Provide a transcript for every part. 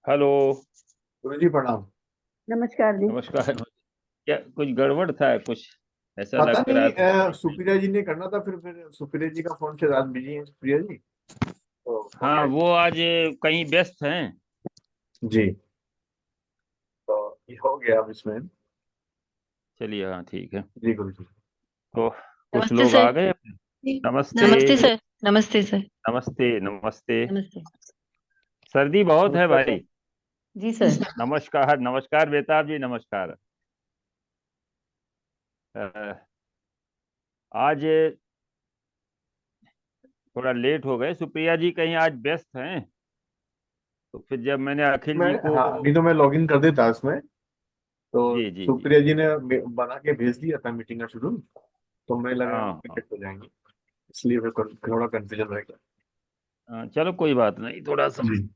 Hello. गुरु जी प्रणाम। नमस्कार जी। नमस्कार। क्या कुछ गड़बड़ था कुछ? ऐसा पता लग रहा नहीं, था कहीं। सुप्रिया जी ने करना था, फिर सुप्रिया जी का फोन से रात बिजी है सुप्रिया जी, तो फोन हाँ, नहीं। वो आज कहीं व्यस्त हैं। जी, तो ये हो गया अब इसमें। चलिए, हाँ ठीक है। जी गुरु जी। तो कुछ नमस्ते लोग सर। आ गए। नमस्ते। नमस्ते सर। नमस्ते सर। नमस्ते नमस्ते। नमस्ते। सर्दी बहुत है नमस्कार भाई। सर। जी सर। नमस्कार नमस्कार बेताब जी, नमस्कार। अ, आज थोड़ा लेट हो गए। सुप्रिया जी कहीं आज व्यस्त हैं। तो फिर जब मैंने अखिल मैं, जी को। हाँ, अभी तो मैं लॉग इन कर देता इसमें। तो जी जी जी। सुप्रिया जी ने बना के भेज दिया था मीटिंग का शेड्यूल, तो मैं लगा हाँ हाँ। टिकट हो जाएंगे, इसलिए फिर थोड़ा कंफ्यूजन रहेगा। हाँ, चलो कोई बात नहीं, थोड़ा सा जी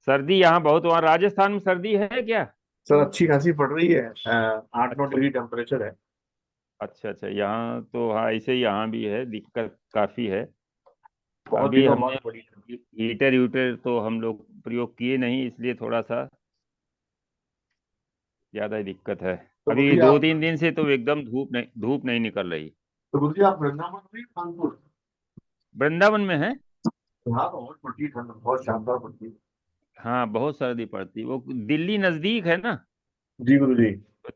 सर्दी यहाँ बहुत। वहाँ राजस्थान में सर्दी है क्या? सर, अच्छी खासी पड़ रही है, 8-9 डिग्री अच्छा टेम्परेचर है। अच्छा अच्छा। यहाँ तो हाँ, ऐसे ही यहाँ भी है, दिक्कत काफी है। बहुत अभी दिनों हमने बाद पड़ी है। हीटर यूटर तो हम लोग प्रयोग किए नहीं, इसलिए थोड़ा सा ज्यादा ही दिक्कत है। तो गुरु अभी जी दो आप तीन दिन से तो एकदम धूप नहीं निकल रही। तो गुरु जी आप वृंदावन में कानपुर। वृंदावन में है। हाँ, बहुत पड़ती है ठंड, बहुत शानदार पड़ती है। हाँ, बहुत सर्दी पड़ती। वो दिल्ली नजदीक है ना। जी गुरु जी। तो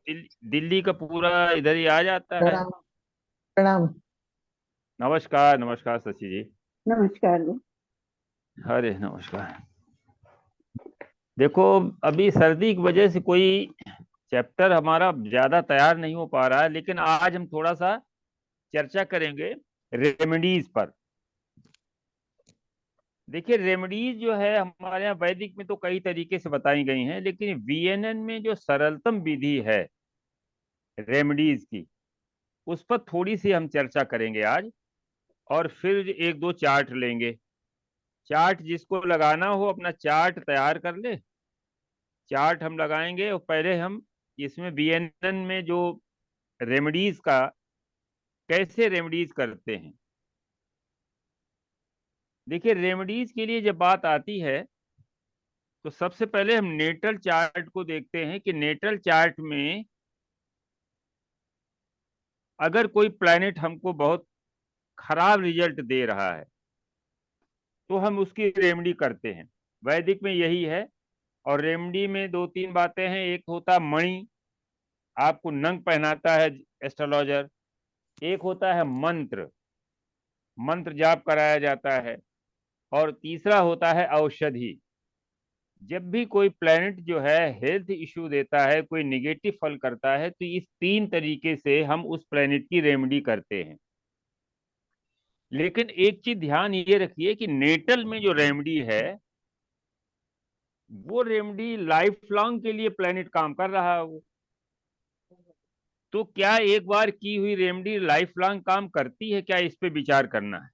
दिल्ली का पूरा इधर ही आ जाता है। प्रणाम। प्रणाम। नमस्कार नमस्कार शशि जी। नमस्कार जी। अरे नमस्कार। देखो, अभी सर्दी की वजह से कोई चैप्टर हमारा ज्यादा तैयार नहीं हो पा रहा है, लेकिन आज हम थोड़ा सा चर्चा करेंगे रेमेडीज पर। देखिए, रेमेडीज जो है हमारे यहाँ वैदिक में तो कई तरीके से बताई गई हैं, लेकिन वीएनएन में जो सरलतम विधि है रेमेडीज की, उस पर थोड़ी सी हम चर्चा करेंगे आज। और फिर एक दो चार्ट लेंगे। चार्ट जिसको लगाना हो अपना चार्ट तैयार कर ले। चार्ट हम लगाएंगे और पहले हम इसमें वीएनएन में जो रेमेडीज का कैसे रेमेडीज करते हैं। देखिए, रेमेडीज के लिए जब बात आती है तो सबसे पहले हम नेटल चार्ट को देखते हैं कि नेटल चार्ट में अगर कोई प्लैनेट हमको बहुत खराब रिजल्ट दे रहा है तो हम उसकी रेमेडी करते हैं। वैदिक में यही है। और रेमेडी में दो तीन बातें हैं। एक होता है मणि, आपको नंग पहनाता है एस्ट्रोलॉजर। एक होता है मंत्र, मंत्र जाप कराया जाता है। और तीसरा होता है औषधि। जब भी कोई प्लेनेट जो है हेल्थ इश्यू देता है, कोई निगेटिव फल करता है, तो इस तीन तरीके से हम उस प्लेनेट की रेमेडी करते हैं। लेकिन एक चीज ध्यान ये रखिए कि नेटल में जो रेमेडी है वो रेमेडी लाइफ लॉन्ग के लिए प्लेनेट काम कर रहा है वो। तो क्या एक बार की हुई रेमेडी लाइफ लॉन्ग काम करती है क्या, इस पे विचार करना है।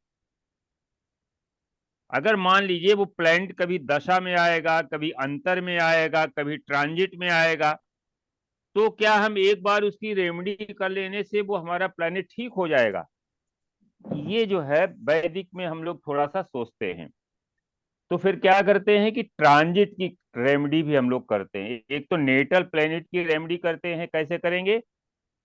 अगर मान लीजिए वो प्लेनेट कभी दशा में आएगा, कभी अंतर में आएगा, कभी ट्रांजिट में आएगा, तो क्या हम एक बार उसकी रेमेडी कर लेने से वो हमारा प्लेनेट ठीक हो जाएगा? ये जो है वैदिक में हम लोग थोड़ा सा सोचते हैं। तो फिर क्या करते हैं कि ट्रांजिट की रेमेडी भी हम लोग करते हैं। एक तो नेटल प्लेनेट की रेमेडी करते हैं। कैसे करेंगे?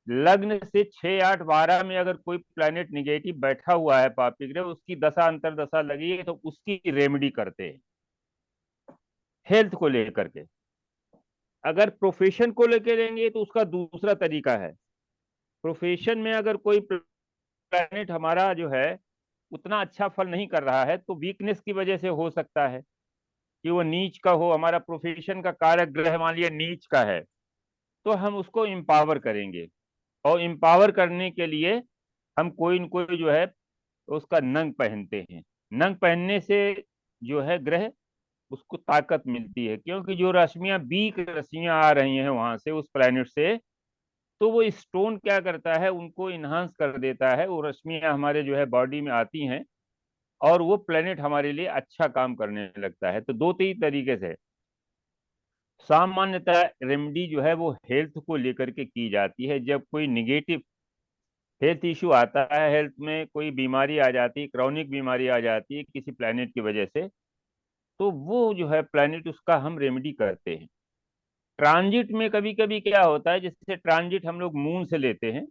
लग्न से 6 8 12 में अगर कोई प्लेनेट निगेटिव बैठा हुआ है, पापी ग्रह, उसकी दशा अंतर दशा लगी है, तो उसकी रेमेडी करते हैं हेल्थ को लेकर के। अगर प्रोफेशन को लेकर लेंगे तो उसका दूसरा तरीका है। प्रोफेशन में अगर कोई प्लैनेट हमारा जो है उतना अच्छा फल नहीं कर रहा है, तो वीकनेस की वजह से हो सकता है कि वो नीच का हो। हमारा प्रोफेशन का कारक ग्रह मान लिया नीच का है, तो हम उसको इम्पावर करेंगे। और इम्पावर करने के लिए हम कोई न कोई जो है उसका नंग पहनते हैं। नंग पहनने से जो है ग्रह उसको ताकत मिलती है, क्योंकि जो रश्मियां वीक रश्मियां आ रही हैं वहां से उस प्लैनेट से, तो वो स्टोन क्या करता है उनको इन्हांस कर देता है। वो रश्मियां हमारे जो है बॉडी में आती हैं और वो प्लेनेट हमारे लिए अच्छा काम करने लगता है। तो दो तीन तरीके से सामान्यतः रेमेडी जो है वो हेल्थ को लेकर के की जाती है। जब कोई निगेटिव हेल्थ इश्यू आता है, हेल्थ में कोई बीमारी आ जाती है, क्रॉनिक बीमारी आ जाती है किसी प्लेनेट की वजह से, तो वो जो है प्लैनेट उसका हम रेमेडी करते हैं। ट्रांजिट में कभी कभी क्या होता है, जैसे ट्रांजिट हम लोग मून से लेते हैं,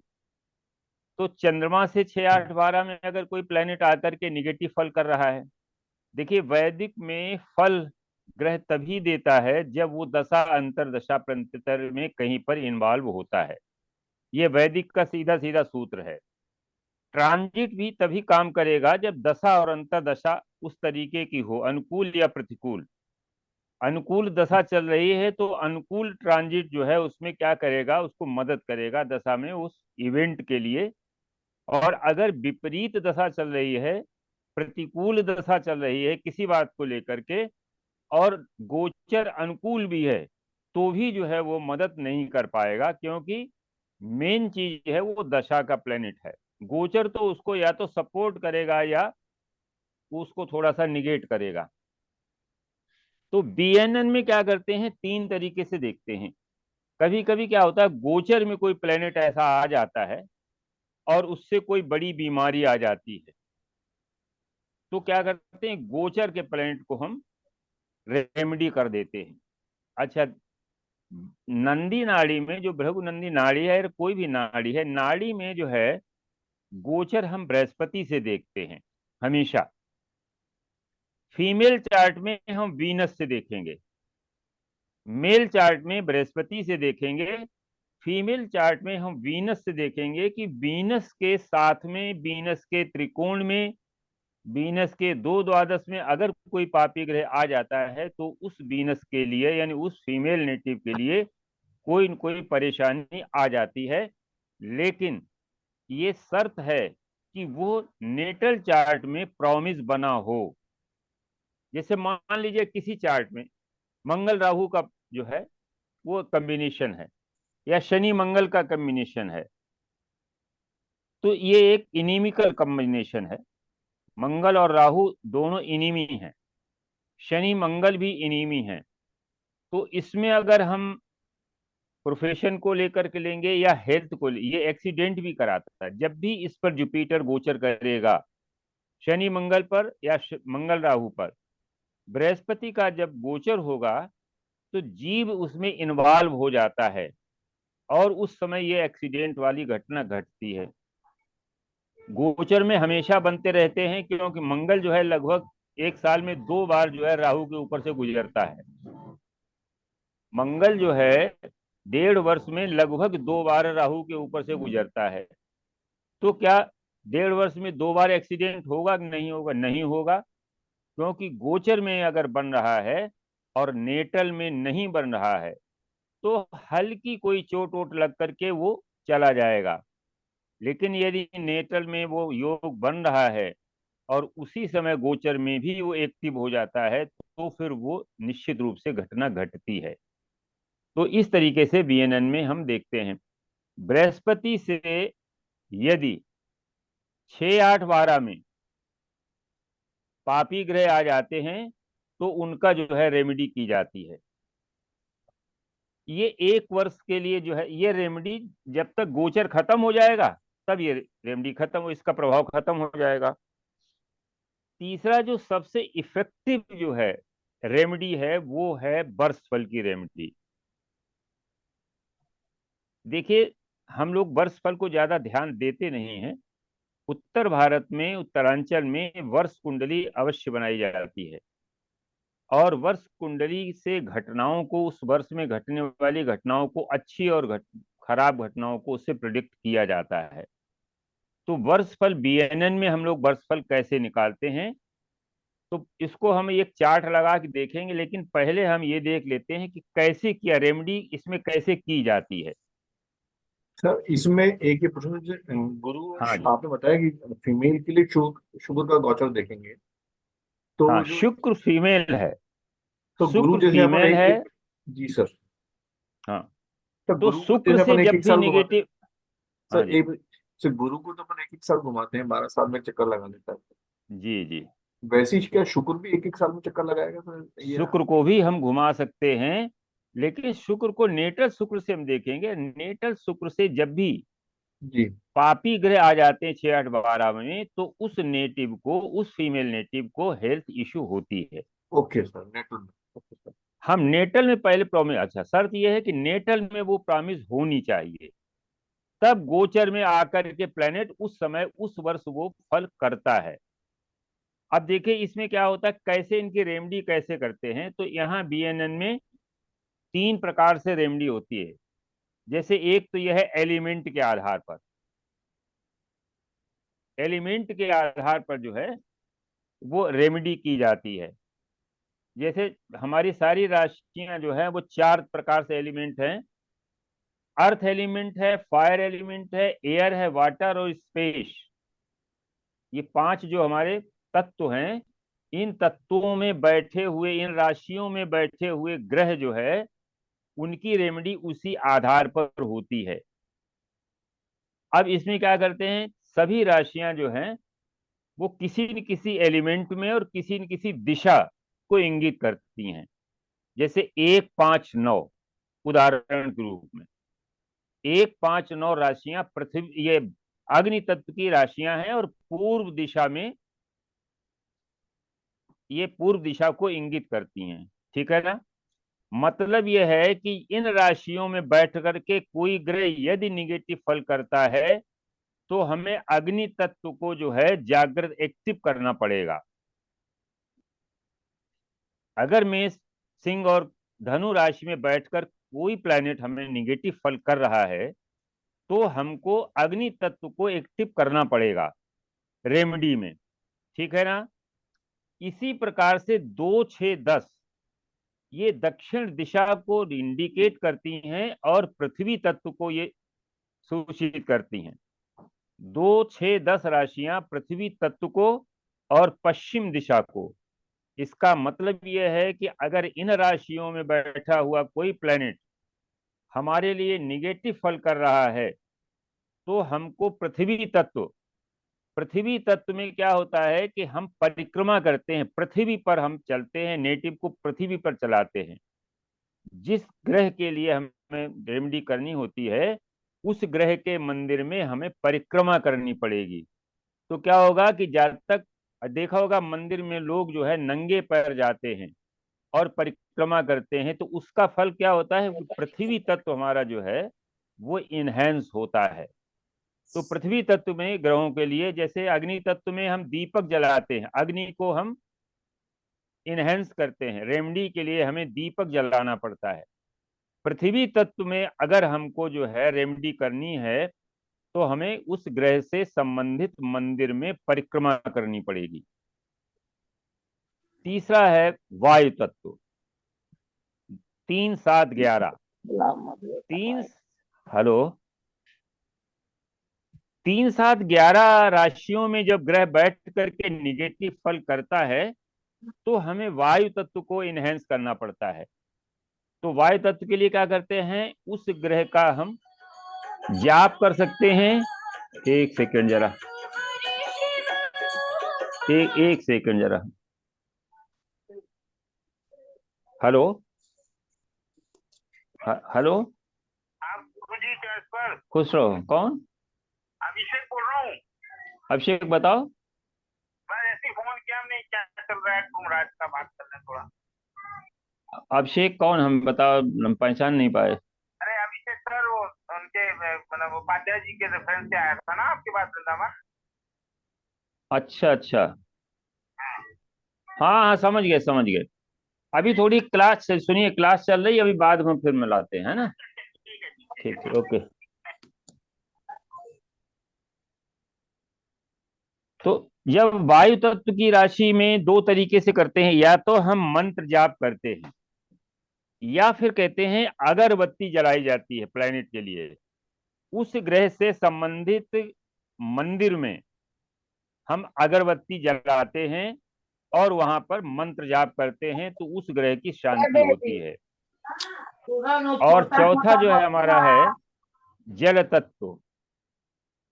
तो चंद्रमा से 6, 8, 12 में अगर कोई प्लेनेट आकर के निगेटिव फल कर रहा है। देखिए वैदिक में फल ग्रह तभी देता है जब वो दशा अंतर दशा प्रंतर में कहीं पर इन्वॉल्व होता है। ये वैदिक का सीधा सीधा सूत्र है। ट्रांजिट भी तभी काम करेगा जब दशा और अंतर दशा उस तरीके की हो, अनुकूल या प्रतिकूल। अनुकूल दशा चल रही है तो अनुकूल ट्रांजिट जो है उसमें क्या करेगा, उसको मदद करेगा दशा में उस इवेंट के लिए। और अगर विपरीत दशा चल रही है, प्रतिकूल दशा चल रही है किसी बात को लेकर के, और गोचर अनुकूल भी है, तो भी जो है वो मदद नहीं कर पाएगा, क्योंकि मेन चीज है वो दशा का प्लेनेट है। गोचर तो उसको या तो सपोर्ट करेगा या उसको थोड़ा सा निगेट करेगा। तो बीएनएन में क्या करते हैं, 3 तरीके से देखते हैं। कभी कभी क्या होता है, गोचर में कोई प्लेनेट ऐसा आ जाता है और उससे कोई बड़ी बीमारी आ जाती है, तो क्या करते हैं, गोचर के प्लेनेट को हम रेमेडी कर देते हैं। अच्छा, नंदी नाड़ी में, जो भृगु नंदी नाड़ी है या कोई भी नाड़ी है, नाड़ी में जो है गोचर हम बृहस्पति से देखते हैं हमेशा। फीमेल चार्ट में हम वीनस से देखेंगे, मेल चार्ट में बृहस्पति से देखेंगे, फीमेल चार्ट में हम वीनस से देखेंगे कि वीनस के साथ में, वीनस के त्रिकोण में, वीनस के 2 द्वादश में अगर कोई पापी ग्रह आ जाता है तो उस वीनस के लिए यानी उस फीमेल नेटिव के लिए कोई न कोई परेशानी आ जाती है। लेकिन ये शर्त है कि वो नेटल चार्ट में प्रॉमिस बना हो। जैसे मान लीजिए किसी चार्ट में मंगल राहु का जो है वो कॉम्बिनेशन है, या शनि मंगल का कॉम्बिनेशन है, तो ये एक इनिमिकल कॉम्बिनेशन है। मंगल और राहु दोनों इनिमी हैं, शनि मंगल भी इनिमी हैं। तो इसमें अगर हम प्रोफेशन को लेकर के लेंगे या हेल्थ को ये एक्सीडेंट भी कराता है। जब भी इस पर जुपिटर गोचर करेगा, शनि मंगल पर या मंगल राहु पर, बृहस्पति का जब गोचर होगा तो जीव उसमें इन्वॉल्व हो जाता है और उस समय ये एक्सीडेंट वाली घटना घटती है। गोचर में हमेशा बनते रहते हैं, क्योंकि मंगल जो है लगभग एक साल में 2 बार जो है राहु के ऊपर से गुजरता है। मंगल जो है 1.5 वर्ष में लगभग 2 बार राहु के ऊपर से गुजरता है। तो क्या 1.5 वर्ष में 2 बार एक्सीडेंट होगा कि नहीं होगा? नहीं होगा, क्योंकि गोचर में अगर बन रहा है और नेटल में नहीं बन रहा है तो हल्की कोई चोट वोट लग करके वो चला जाएगा। लेकिन यदि नेटल में वो योग बन रहा है और उसी समय गोचर में भी वो एक्टिव हो जाता है, तो फिर वो निश्चित रूप से घटना घटती है। तो इस तरीके से बीएनएन में हम देखते हैं। बृहस्पति से यदि 6, 8, 12 में पापी ग्रह आ जाते हैं तो उनका जो है रेमेडी की जाती है। ये 1 वर्ष के लिए जो है ये रेमेडी, जब तक गोचर खत्म हो जाएगा तब ये रेमेडी खत्म हो, इसका प्रभाव खत्म हो जाएगा। तीसरा जो सबसे इफेक्टिव जो है रेमेडी है वो है वर्षफल की रेमेडी। देखिए हम लोग वर्षफल को ज्यादा ध्यान देते नहीं हैं। उत्तर भारत में, उत्तरांचल में वर्ष कुंडली अवश्य बनाई जाती है और वर्ष कुंडली से घटनाओं को, उस वर्ष में घटने वाली घटनाओं को, अच्छी और खराब घटनाओं को उससे प्रिडिक्ट किया जाता है। तो वर्षफल बीएनएन में हम लोग वर्षफल कैसे निकालते हैं, तो इसको हम एक चार्ट लगा के देखेंगे, लेकिन पहले हम ये देख लेते हैं कि कैसे किया, रेमेडी इसमें कैसे की जाती है। सर इसमें एक ही प्रश्न, गुरु हाँ जी। आपने बताया कि फीमेल के लिए शुक्र का गोचर देखेंगे, तो हाँ, जो शुक्र फीमेल है, तो गुरु शुक्र जैसे अपन फीमेल है। जी सर। हाँ, तो तो गुरु को शुक्र जैसे से अपन एक जब एक भी साल घुमाते हैं निगेटिव। हाँ सर, जी। एक सर गुरु को तो अपन एक एक साल घुमाते हैं, 12 साल में चक्कर लगा देता है। जी जी। वैसे ही क्या शुक्र भी एक एक साल में चक्कर लगाएगा सर ये? शुक्र को भी हम घुमा सकते हैं, लेकिन शुक्र को नेटल शुक्र से हम देखेंगे। नेटल शुक्र से जब भी जी पापी ग्रह आ जाते हैं 6, 8, 12 में, तो उस नेटिव को, उस फीमेल नेटिव को हेल्थ इश्यू होती है। ओके सर, नेटल में। Okay sir. हम नेटल में पहले प्रॉमिस, अच्छा शर्त यह है कि नेटल में वो प्रॉमिस होनी चाहिए, तब गोचर में आकर के प्लेनेट उस समय उस वर्ष वो फल करता है। अब देखिए इसमें क्या होता है, कैसे इनकी रेमेडी कैसे करते हैं। तो यहाँ बीएनएन में 3 प्रकार से रेमेडी होती है। जैसे एक तो यह है एलिमेंट के आधार पर, एलिमेंट के आधार पर जो है वो रेमेडी की जाती है। जैसे हमारी सारी राशियां जो है वो 4 प्रकार से एलिमेंट हैं। अर्थ एलिमेंट है, फायर एलिमेंट है, एयर है, वाटर और स्पेस। ये 5 जो हमारे तत्व हैं, इन तत्वों में बैठे हुए, इन राशियों में बैठे हुए ग्रह जो है उनकी रेमेडी उसी आधार पर होती है। अब इसमें क्या करते हैं, सभी राशियां जो हैं वो किसी न किसी एलिमेंट में और किसी न किसी दिशा को इंगित करती हैं। जैसे 1, 5, 9 उदाहरण के रूप में 1, 5, 9 राशियां पृथ्वी, ये अग्नि तत्व की राशियां हैं और पूर्व दिशा में, ये पूर्व दिशा को इंगित करती हैं। ठीक है ना। मतलब यह है कि इन राशियों में बैठ करके कोई ग्रह यदि निगेटिव फल करता है तो हमें अग्नि तत्व को जो है जागृत एक्टिव करना पड़ेगा। अगर मेष, सिंह और धनु राशि में बैठकर कोई प्लैनेट हमें निगेटिव फल कर रहा है तो हमको अग्नि तत्व को एक्टिव करना पड़ेगा रेमेडी में। ठीक है ना। इसी प्रकार से 2, 6, 10 ये दक्षिण दिशा को इंडिकेट करती हैं और पृथ्वी तत्व को ये सूचित करती हैं। 2, 6, 10 राशियां पृथ्वी तत्व को और पश्चिम दिशा को। इसका मतलब यह है कि अगर इन राशियों में बैठा हुआ कोई प्लेनेट हमारे लिए निगेटिव फल कर रहा है तो हमको पृथ्वी तत्व में क्या होता है कि हम परिक्रमा करते हैं, पृथ्वी पर हम चलते हैं, नेटिव को पृथ्वी पर चलाते हैं। जिस ग्रह के लिए हमें रेमेडी करनी होती है उस ग्रह के मंदिर में हमें परिक्रमा करनी पड़ेगी। तो क्या होगा कि जब तक देखा होगा मंदिर में लोग जो है नंगे पैर जाते हैं और परिक्रमा करते हैं तो उसका फल क्या होता है, पृथ्वी तत्व हमारा जो है वो इनहेंस होता है। तो पृथ्वी तत्व में ग्रहों के लिए, जैसे अग्नि तत्व में हम दीपक जलाते हैं, अग्नि को हम इनहेंस करते हैं, रेमेडी के लिए हमें दीपक जलाना पड़ता है। पृथ्वी तत्व में अगर हमको जो है रेमेडी करनी है तो हमें उस ग्रह से संबंधित मंदिर में परिक्रमा करनी पड़ेगी। तीसरा है वायु तत्व, 3, 7, 11 तीन, हेलो, 3, 7, 11 राशियों में जब ग्रह बैठ करके निगेटिव फल करता है तो हमें वायु तत्व को इनहेंस करना पड़ता है। तो वायु तत्व के लिए क्या करते हैं, उस ग्रह का हम जाप कर सकते हैं। एक सेकंड जरा, एक सेकंड जरा। हेलो, हेलो, आप गुरुजी ट्रांसफर। खुश रहो। कौन? अभिषेक बोल रहा हूँ। अभिषेक बताओ। मैं ऐसे फोन किया, हमने क्या चल रहा है, तुम राज का बात कर रहे हैं थोड़ा। अभिषेक कौन, हम बताओ, हम पहचान नहीं पाए। अरे अभिषेक सर, वो उनके मतलब उपाध्याय जी के रेफरेंस से आया था ना आपके पास वृंदावन। अच्छा अच्छा, हाँ हाँ, समझ गए समझ गए। अभी थोड़ी क्लास सुनिए, क्लास चल रही है अभी, बाद में फिर मिलाते हैं ना। ठीक है, ठीक है, ओके। तो जब वायु तत्व की राशि में 2 तरीके से करते हैं, या तो हम मंत्र जाप करते हैं या फिर कहते हैं अगरबत्ती जलाई जाती है प्लेनेट के लिए। उस ग्रह से संबंधित मंदिर में हम अगरबत्ती जलाते हैं और वहां पर मंत्र जाप करते हैं तो उस ग्रह की शांति होती है। और चौथा जो है हमारा है जल तत्व।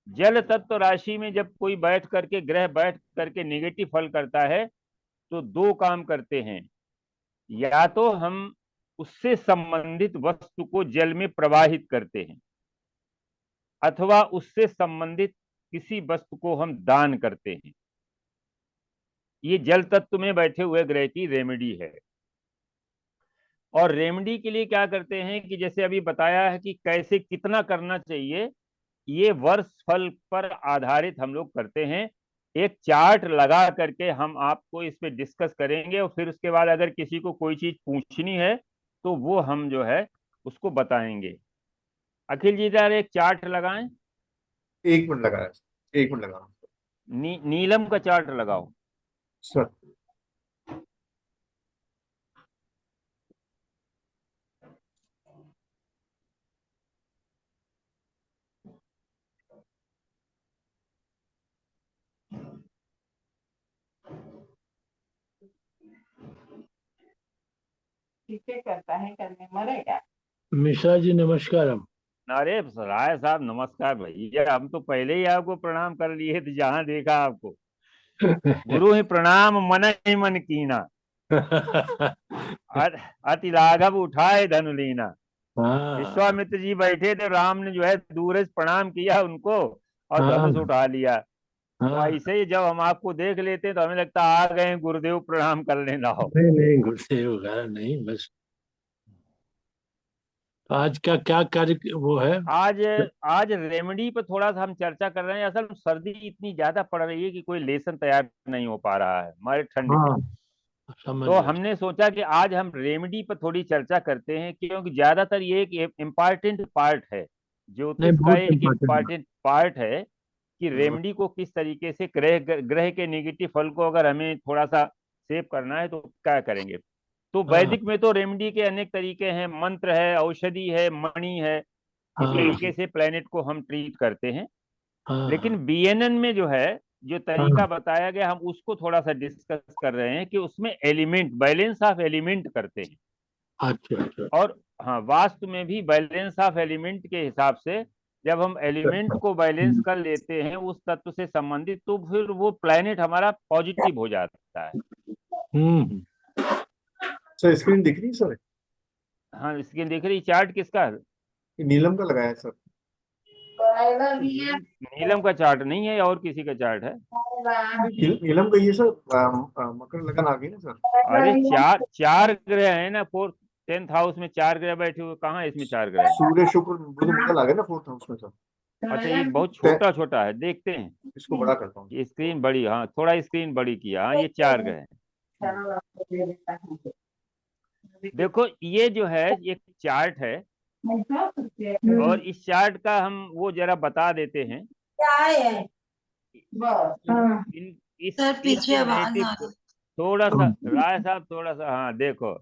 जल तत्व राशि में जब कोई बैठ करके, ग्रह बैठ करके निगेटिव फल करता है तो 2 काम करते हैं, या तो हम उससे संबंधित वस्तु को जल में प्रवाहित करते हैं अथवा उससे संबंधित किसी वस्तु को हम दान करते हैं। ये जल तत्व में बैठे हुए ग्रह की रेमेडी है। और रेमेडी के लिए क्या करते हैं कि जैसे अभी बताया है कि कैसे कितना करना चाहिए, ये वर्ष फल पर आधारित हम लोग करते हैं। एक चार्ट लगा करके हम आपको इस पे डिस्कस करेंगे, और फिर उसके बाद अगर किसी को कोई चीज पूछनी है तो वो हम जो है उसको बताएंगे। अखिल जी जरा एक चार्ट लगाएं। 1 मिनट लगा है, 1 मिनट लगा नीलम का चार्ट लगाओ। सर। किसे करता है करने मरेगा। मिश्रा जी नमस्कारम। अरे राय साहब नमस्कार भैया, हम तो पहले ही आपको प्रणाम कर लिए थे, जहां देखा आपको। गुरु ही प्रणाम मन ही मन कीना, अति लाघव उठाए धनु लीना। हाँ विश्वामित्र जी बैठे थे, राम ने जो है दूर से प्रणाम किया उनको और हाँ धनुष उठा लिया। तो हाँ। ऐसे ही जब हम आपको देख लेते हैं तो हमें लगता आ गए हैं गुरुदेव, प्रणाम कर लेना हो। नहीं नहीं गुरुदेव वगैरह नहीं, बस तो आज का क्या कार्य वो है? आज आज रेमेडी पर थोड़ा सा हम चर्चा कर रहे हैं। असल में सर्दी इतनी ज्यादा पड़ रही है कि कोई लेसन तैयार नहीं हो पा रहा है हमारे ठंड के। हाँ समझ तो गया। हमने सोचा कि आज हम रेमेडी पर थोड़ी चर्चा करते हैं, क्योंकि ज्यादातर ये एक इम्पॉर्टेंट पार्ट है, नहीं ज्योतिष का बहुत एक इम्पोर्टेंट। इम्पॉर्टेंट पार्ट है कि रेमेडी को किस तरीके से ग्रह ग्रह के नेगेटिव फल को अगर हमें थोड़ा सा सेव करना है तो क्या करेंगे। तो हाँ वैदिक में तो रेमेडी के अनेक तरीके हैं, मंत्र है, औषधि है, मणि है, इस हाँ तरीके से प्लेनेट को हम ट्रीट करते हैं। हाँ लेकिन बीएनएन में जो है जो तरीका हाँ। बताया गया, हम उसको थोड़ा सा डिस्कस कर रहे हैं कि उसमें एलिमेंट, बैलेंस ऑफ एलिमेंट करते हैं। अच्छा अच्छा और हाँ, वास्तु में भी बैलेंस ऑफ एलिमेंट के हिसाब से जब हम एलिमेंट को बैलेंस कर लेते हैं उस तत्व से संबंधित, तो फिर वो प्लेनेट हमारा पॉजिटिव हो जाता है। हम्म। सर स्क्रीन दिख रही है सर? हाँ, स्क्रीन दिख रही। चार्ट किसका है? ये नीलम का लगाया है सर। नीलम का चार्ट नहीं है, और किसी का चार्ट है। नीलम का ये सर मकर लगन आ गई ना सर। अरे चार चार ग्रह है ना, 10th हाउस में 4 ग्रह बैठे हुए, कहाँ है इसमें 4 ग्रह है? सूर्य शुक्र बुध मंगल आ गए ना 4th हाउस में सर। अच्छा, ये बहुत छोटा छोटा है, देखते हैं। इसको बड़ा करता हूँ। ये स्क्रीन बड़ी, हाँ थोड़ा स्क्रीन बड़ी किया। हाँ, ये 4 ग्रह है। देखो ये जो है एक चार्ट है, और इस चार्ट का हम वो जरा बता देते हैं। इस सर पीछे इसके आवाज नेटिव आ को रही। थोड़ा सा, राय साहब थोड़ा सा, हाँ देखो।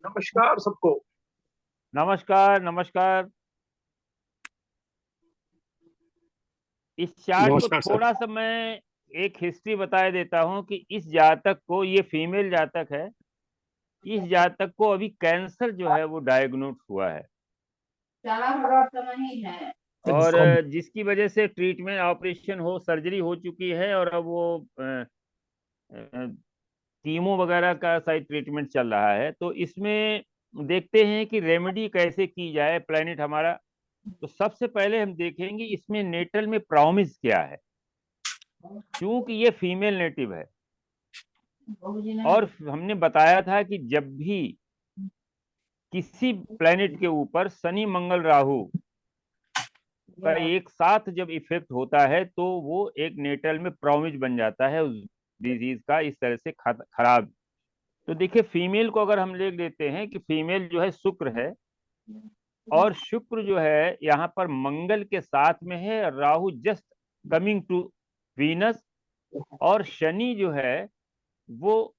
नमस्कार सबको। नमस्कार नमस्कार। इस चार्ट को नमस्कार सर। थोड़ा सा मैं एक हिस्ट्री बता देता हूं कि इस जातक को, ये फीमेल जातक है, इस जातक को अभी कैंसर जो है वो डायग्नोज हुआ है, नहीं है। और जिसकी वजह से ट्रीटमेंट, ऑपरेशन हो, सर्जरी हो चुकी है, और अब वो कीमो वगैरह का शायद ट्रीटमेंट चल रहा है। तो इसमें देखते हैं कि रेमेडी कैसे की जाए प्लेनेट हमारा। तो सबसे पहले हम देखेंगे इसमें नेटल में प्रॉमिस क्या है, क्योंकि ये फीमेल नेटिव है। और हमने बताया था कि जब भी किसी प्लेनेट के ऊपर शनि मंगल राहु का एक साथ जब इफेक्ट होता है तो वो एक नेटल में प्रॉमिस बन जाता है उस डिजीज का, इस तरह से खराब। तो देखिए फीमेल को अगर हम ले लेते हैं कि फीमेल जो है शुक्र है, और शुक्र जो है यहाँ पर मंगल के साथ में है, Rahu just coming to Venus, और शनि जो है वो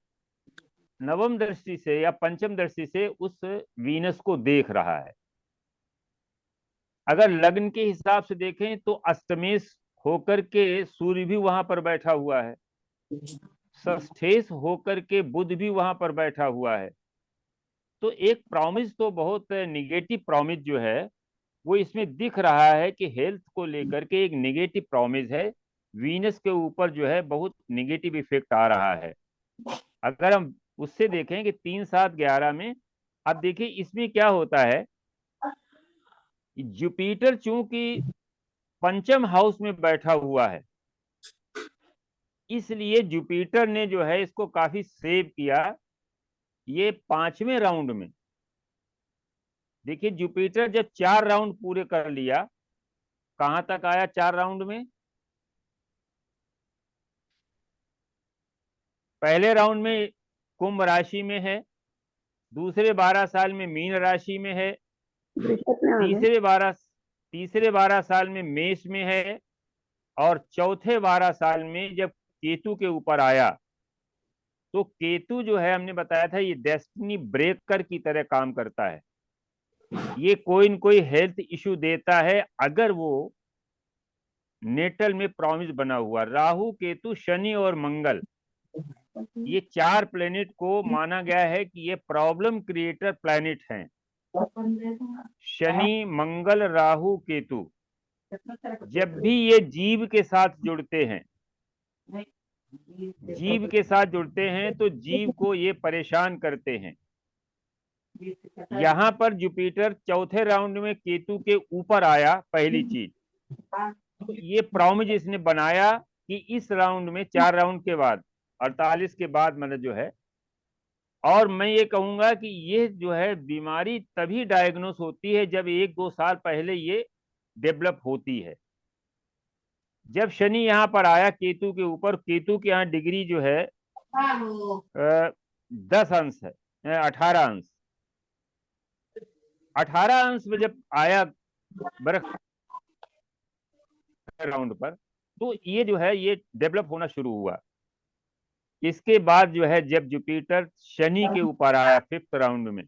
नवम दृष्टि से या पंचम दृष्टि से उस वीनस को देख रहा है। अगर लग्न के हिसाब से देखें तो अष्टमेश होकर के सूर्य भी वहां पर बैठा हुआ है, षष्ठेश होकर के बुध भी वहां पर बैठा हुआ है। तो एक प्रॉमिस तो बहुत निगेटिव प्रॉमिस जो है वो इसमें दिख रहा है कि हेल्थ को लेकर के एक निगेटिव प्रॉमिस है। वीनस के ऊपर जो है बहुत निगेटिव इफेक्ट आ रहा है। अगर हम उससे देखें कि 3 7 11 में, अब देखिए इसमें क्या होता है, जुपिटर चूंकि पंचम हाउस में बैठा हुआ है, इसलिए जुपिटर ने जो है इसको काफी सेव किया। ये 5वें राउंड में देखिए, जुपिटर जब 4 राउंड पूरे कर लिया, कहां तक आया 4 राउंड में? पहले राउंड में कुंभ राशि में है, दूसरे 12 साल में मीन राशि में है, तीसरे 12 साल में मेष में है, और चौथे 12 साल में जब केतु के ऊपर आया, तो केतु जो है हमने बताया था ये डेस्टिनी ब्रेकर की तरह काम करता है। ये कोई न कोई हेल्थ इश्यू देता है अगर वो नेटल में प्रॉमिस बना हुआ। राहु, केतु, शनि और मंगल, ये 4 प्लेनेट को माना गया है कि ये प्रॉब्लम क्रिएटर प्लेनेट हैं। शनि, मंगल, राहु, केतु जब भी ये जीव के साथ जुड़ते हैं, तो जीव को ये परेशान करते हैं। यहाँ पर जुपिटर चौथे राउंड में केतु के ऊपर आया, पहली चीज तो ये प्रॉमिस इसने बनाया कि इस राउंड में 4 राउंड के बाद 48 के बाद मतलब जो है, और मैं ये कहूंगा कि ये जो है बीमारी तभी डायग्नोस होती है जब 1-2 साल पहले ये डेवलप होती है। जब शनि यहाँ पर आया केतु के ऊपर, केतु के यहाँ डिग्री जो है 10 अंश है, 18 अंश। 18 अंश में जब आया बरख राउंड पर, तो ये जो है ये डेवलप होना शुरू हुआ। इसके बाद जो है जब जुपिटर शनि के ऊपर आया 5th राउंड में,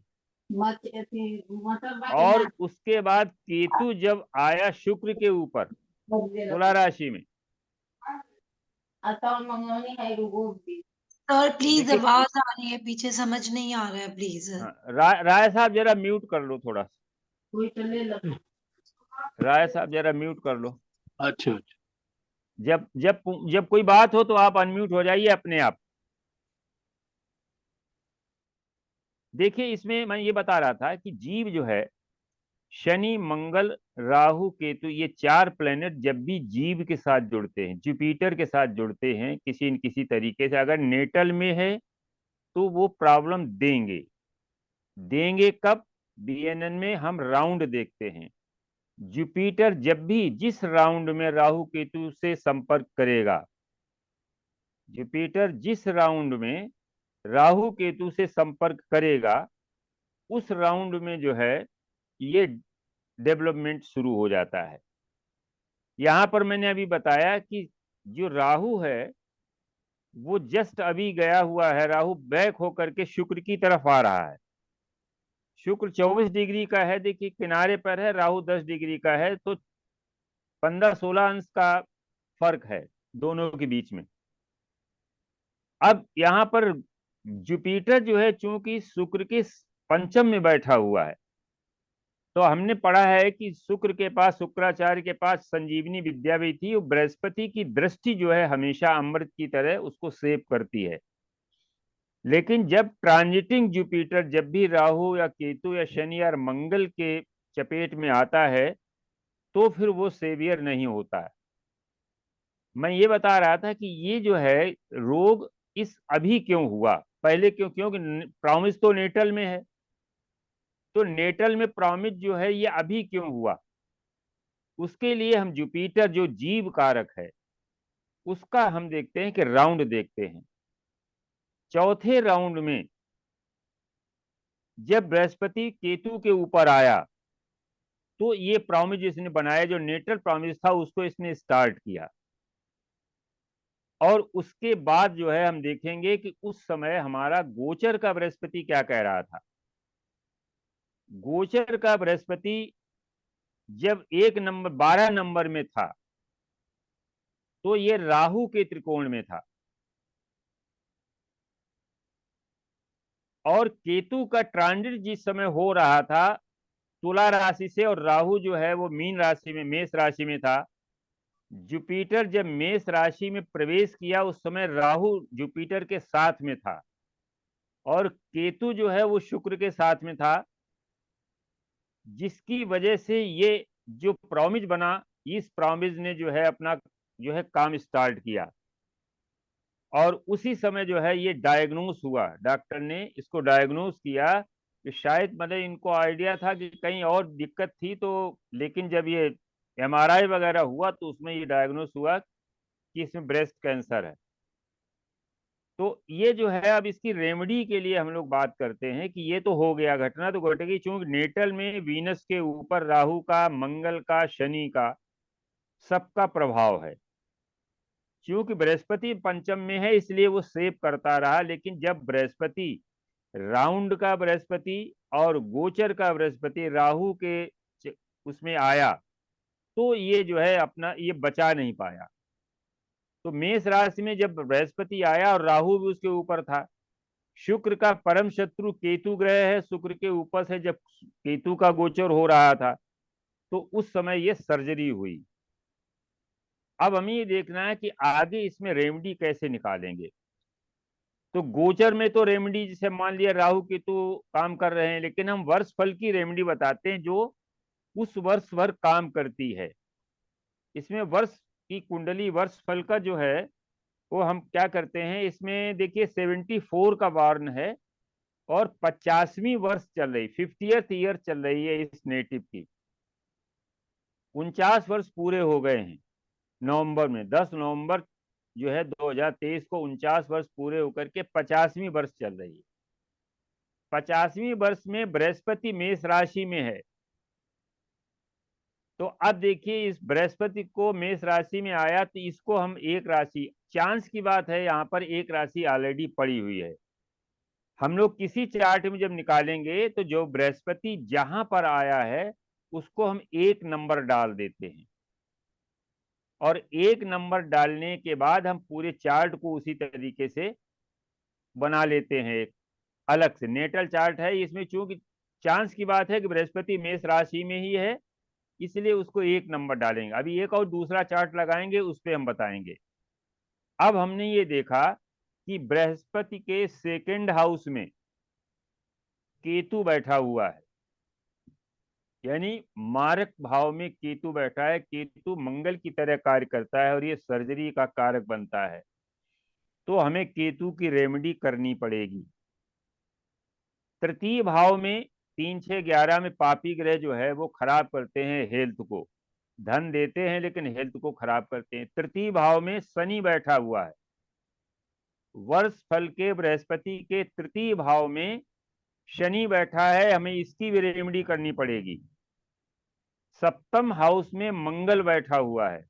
और उसके बाद केतु जब आया शुक्र के ऊपर तुला राशि में। सर प्लीज आवाज आ रही है पीछे, समझ नहीं आ रहा है प्लीज। राय साहब जरा म्यूट कर लो थोड़ा सा। राय साहब जरा म्यूट कर लो। अच्छा अच्छा। जब जब जब कोई बात हो तो आप अनम्यूट हो जाइए अपने आप। देखिए, इसमें मैं ये बता रहा था कि जीव जो है शनि, मंगल, राहु, केतु, ये 4 प्लेनेट जब भी जीव के साथ जुड़ते हैं, जुपिटर के साथ जुड़ते हैं किसी न किसी तरीके से, अगर नेटल में है तो वो प्रॉब्लम देंगे कब? बीएनएन में हम राउंड देखते हैं। जुपिटर जब भी जिस राउंड में राहु केतु से संपर्क करेगा, जुपिटर जिस राउंड में राहु केतु से संपर्क करेगा, उस राउंड में जो है ये डेवलपमेंट शुरू हो जाता है। यहां पर मैंने अभी बताया कि जो राहु है वो जस्ट अभी गया हुआ है, राहु बैक होकर के शुक्र की तरफ आ रहा है। शुक्र 24 डिग्री का है, देखिए किनारे पर है, राहु 10 डिग्री का है, तो 15-16 अंश का फर्क है दोनों के बीच में। अब यहाँ पर जुपिटर जो है चूंकि शुक्र के पंचम में बैठा हुआ है, तो हमने पढ़ा है कि शुक्र के पास, शुक्राचार्य के पास संजीवनी विद्या भी थी। वो बृहस्पति की दृष्टि जो है हमेशा अमृत की तरह उसको सेव करती है। लेकिन जब ट्रांजिटिंग जुपिटर जब भी राहु या केतु या शनि या मंगल के चपेट में आता है, तो फिर वो सेवियर नहीं होता है। मैं ये बता रहा था कि ये जो है रोग इस अभी क्यों हुआ, पहले क्यों? क्योंकि प्रॉमिस तो नेटल में है, तो नेटल में प्रॉमिस जो है ये अभी क्यों हुआ? उसके लिए हम जुपिटर जो जीव कारक है उसका हम देखते हैं कि राउंड देखते हैं। चौथे राउंड में जब बृहस्पति केतु के ऊपर आया, तो ये प्रॉमिस इसने बनाया, जो नेटल प्रॉमिस था उसको इसने स्टार्ट किया। और उसके बाद जो है हम देखेंगे कि उस समय हमारा गोचर का बृहस्पति क्या कह रहा था। गोचर का बृहस्पति जब 12 नंबर में था, तो ये राहु के त्रिकोण में था, और केतु का ट्रांजिट जिस समय हो रहा था तुला राशि से, और राहु जो है वो मीन राशि में, मेष राशि में था। जुपिटर जब मेष राशि में प्रवेश किया उस समय राहु जुपिटर के साथ में था, और केतु जो है वो शुक्र के साथ में था, जिसकी वजह से ये जो प्रॉमिस बना, इस प्रॉमिस ने जो है अपना जो है काम स्टार्ट किया। और उसी समय जो है ये डायग्नोस हुआ, डॉक्टर ने इसको डायग्नोस किया कि शायद मतलब इनको आइडिया था कि कहीं और दिक्कत थी, तो लेकिन जब ये एमआरआई वगैरह हुआ तो उसमें ये डायग्नोस हुआ कि इसमें ब्रेस्ट कैंसर है। तो ये जो है, अब इसकी रेमेडी के लिए हम लोग बात करते हैं कि ये तो हो गया, घटना तो घट गई, चूंकि नेटल में वीनस के ऊपर राहु का, मंगल का, शनि का सबका प्रभाव है। क्योंकि बृहस्पति पंचम में है इसलिए वो सेव करता रहा, लेकिन जब बृहस्पति राउंड का बृहस्पति और गोचर का बृहस्पति राहु के उसमें आया तो ये जो है अपना ये बचा नहीं पाया। तो मेष राशि में जब बृहस्पति आया और राहु भी उसके ऊपर था, शुक्र का परम शत्रु केतु ग्रह है, शुक्र के ऊपर से जब केतु का गोचर हो रहा था तो उस समय ये सर्जरी हुई। अब हमें ये देखना है कि आगे इसमें रेमेडी कैसे निकालेंगे। तो गोचर में तो रेमेडी जैसे मान लिया राहु केतु काम कर रहे हैं, लेकिन हम वर्ष फल की रेमेडी बताते हैं जो उस वर्ष भर काम करती है। इसमें वर्ष की कुंडली वर्ष फल का जो है वो हम क्या करते हैं, इसमें देखिए 74 का वार्न है और 50वीं वर्ष चल रही, 50th ईयर चल रही है इस नेटिव की। 49 वर्ष पूरे हो गए हैं नवंबर में, 10 नवंबर जो है 2023 को 49 वर्ष पूरे होकर के 50वीं वर्ष चल रही है। 50वीं वर्ष में बृहस्पति मेष राशि में है। तो अब देखिए इस बृहस्पति को मेष राशि में आया तो इसको हम एक राशि, चांस की बात है, यहाँ पर एक राशि ऑलरेडी पड़ी हुई है। हम लोग किसी चार्ट में जब निकालेंगे तो जो बृहस्पति जहां पर आया है उसको हम एक नंबर डाल देते हैं, और एक नंबर डालने के बाद हम पूरे चार्ट को उसी तरीके से बना लेते हैं। एक अलग से नेटल चार्ट है इसमें, चूंकि चांस की बात है कि बृहस्पति मेष राशि में ही है इसलिए उसको एक नंबर डालेंगे। अभी एक और दूसरा चार्ट लगाएंगे उस पर हम बताएंगे। अब हमने ये देखा कि बृहस्पति के सेकंड हाउस में केतु बैठा हुआ है, यानी मारक भाव में केतु बैठा है। केतु मंगल की तरह कार्य करता है और ये सर्जरी का कारक बनता है, तो हमें केतु की रेमेडी करनी पड़ेगी। तृतीय भाव में 3, 6, 11 में पापी ग्रह जो है वो खराब करते हैं हेल्थ को, धन देते हैं लेकिन हेल्थ को खराब करते हैं। तृतीय भाव में शनि बैठा हुआ है, वर्ष फल के बृहस्पति के तृतीय भाव में शनि बैठा है, हमें इसकी भी रेमेडी करनी पड़ेगी। सप्तम हाउस में मंगल बैठा हुआ है,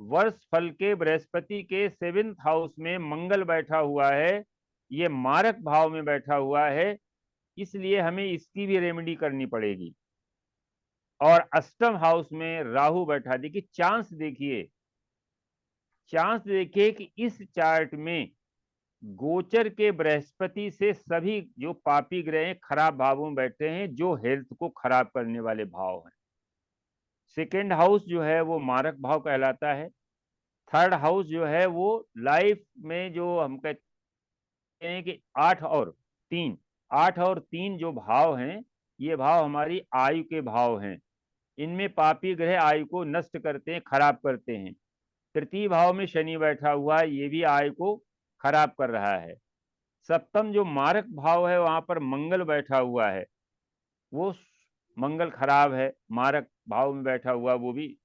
वर्ष फल के बृहस्पति के 7th हाउस में मंगल बैठा हुआ है, ये मारक भाव में बैठा हुआ है, इसलिए हमें इसकी भी रेमेडी करनी पड़ेगी। और अष्टम हाउस में राहु बैठा, देखिए चांस देखिए, चांस देखिए कि इस चार्ट में गोचर के बृहस्पति से सभी जो पापी ग्रह हैं खराब भावों में बैठे हैं, जो हेल्थ को खराब करने वाले भाव हैं। सेकेंड हाउस जो है वो मारक भाव कहलाता है। थर्ड हाउस जो है वो लाइफ में जो हम कहते हैं कि 8 और 3 जो भाव हैं, ये भाव हमारी आयु के भाव हैं। इनमें पापी ग्रह आयु को नष्ट करते हैं, खराब करते हैं। तृतीय भाव में शनि बैठा हुआ है, ये भी आयु को खराब कर रहा है। सप्तम जो मारक भाव है वहां पर मंगल बैठा हुआ है, वो मंगल खराब है, मारक भाव में बैठा हुआ वो भी।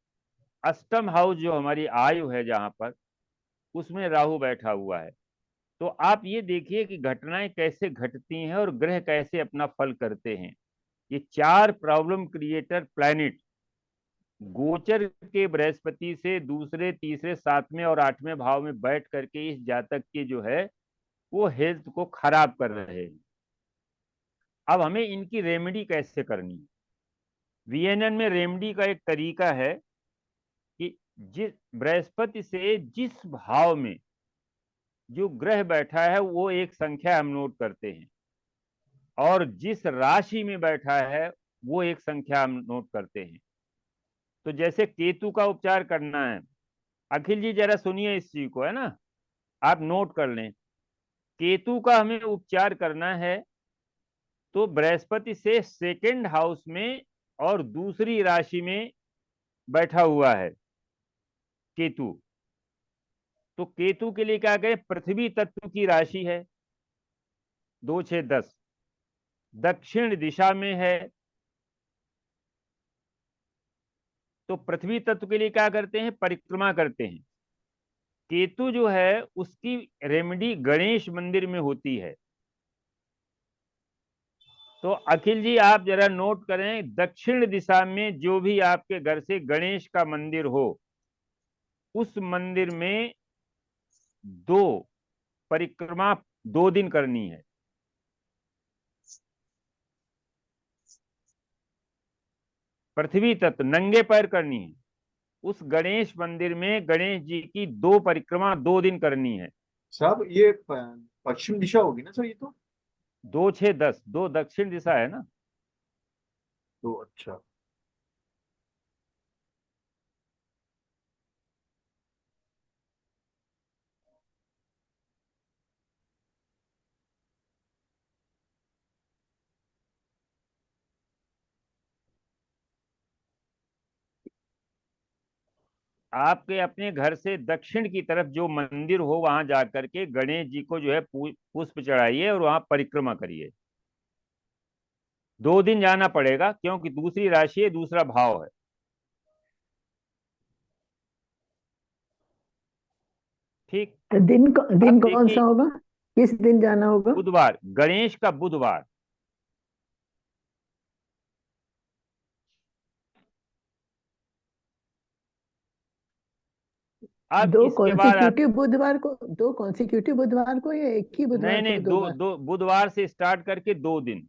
अष्टम हाउस जो हमारी आयु है जहां पर, उसमें राहु बैठा हुआ है। तो आप ये देखिए कि घटनाएं कैसे घटती हैं और ग्रह कैसे अपना फल करते हैं। ये 4 प्रॉब्लम क्रिएटर प्लैनेट गोचर के बृहस्पति से दूसरे, तीसरे, 7वें और 8वें भाव में बैठ करके इस जातक के जो है वो हेल्थ को खराब कर रहे हैं। अब हमें इनकी रेमेडी कैसे करनी है। वीएनएन में रेमेडी का एक तरीका है कि जिस बृहस्पति से जिस भाव में जो ग्रह बैठा है वो एक संख्या हम नोट करते हैं, और जिस राशि में बैठा है वो एक संख्या हम नोट करते हैं। तो जैसे केतु का उपचार करना है, अखिल जी जरा सुनिए इस चीज को, है ना, आप नोट कर लें। केतु का हमें उपचार करना है तो बृहस्पति से सेकंड हाउस में और दूसरी राशि में बैठा हुआ है केतु। तो केतु के लिए क्या करें, पृथ्वी तत्व की राशि है, 2 6 10, दक्षिण दिशा में है। तो पृथ्वी तत्व के लिए क्या करते हैं, परिक्रमा करते हैं। केतु जो है उसकी रेमेडी गणेश मंदिर में होती है। तो अखिल जी आप जरा नोट करें, दक्षिण दिशा में जो भी आपके घर से गणेश का मंदिर हो, उस मंदिर में 2 परिक्रमा 2 दिन करनी है। पृथ्वी तत्व नंगे पैर करनी है। उस गणेश मंदिर में गणेश जी की 2 परिक्रमा 2 दिन करनी है। साहब ये पश्चिम दिशा होगी ना सर, ये तो? 2 6 10, 2 दक्षिण दिशा है ना। तो अच्छा। आपके अपने घर से दक्षिण की तरफ जो मंदिर हो वहां जाकर के गणेश जी को जो है पुष्प चढ़ाइए और वहां परिक्रमा करिए। 2 दिन जाना पड़ेगा क्योंकि दूसरी राशि है, दूसरा भाव है। ठीक। दिन अब कौन सा देखिए, होगा? किस दिन जाना होगा? बुधवार, गणेश का बुधवार। अब दो इसके बाद आप, कॉन्सिक्यूटिव बुधवार को, 2 कॉन्सिक्यूटिव बुधवार को, या एक ही नहीं बुधवार नहीं, को 2 दो बार? दो बुधवार से स्टार्ट करके 2 दिन।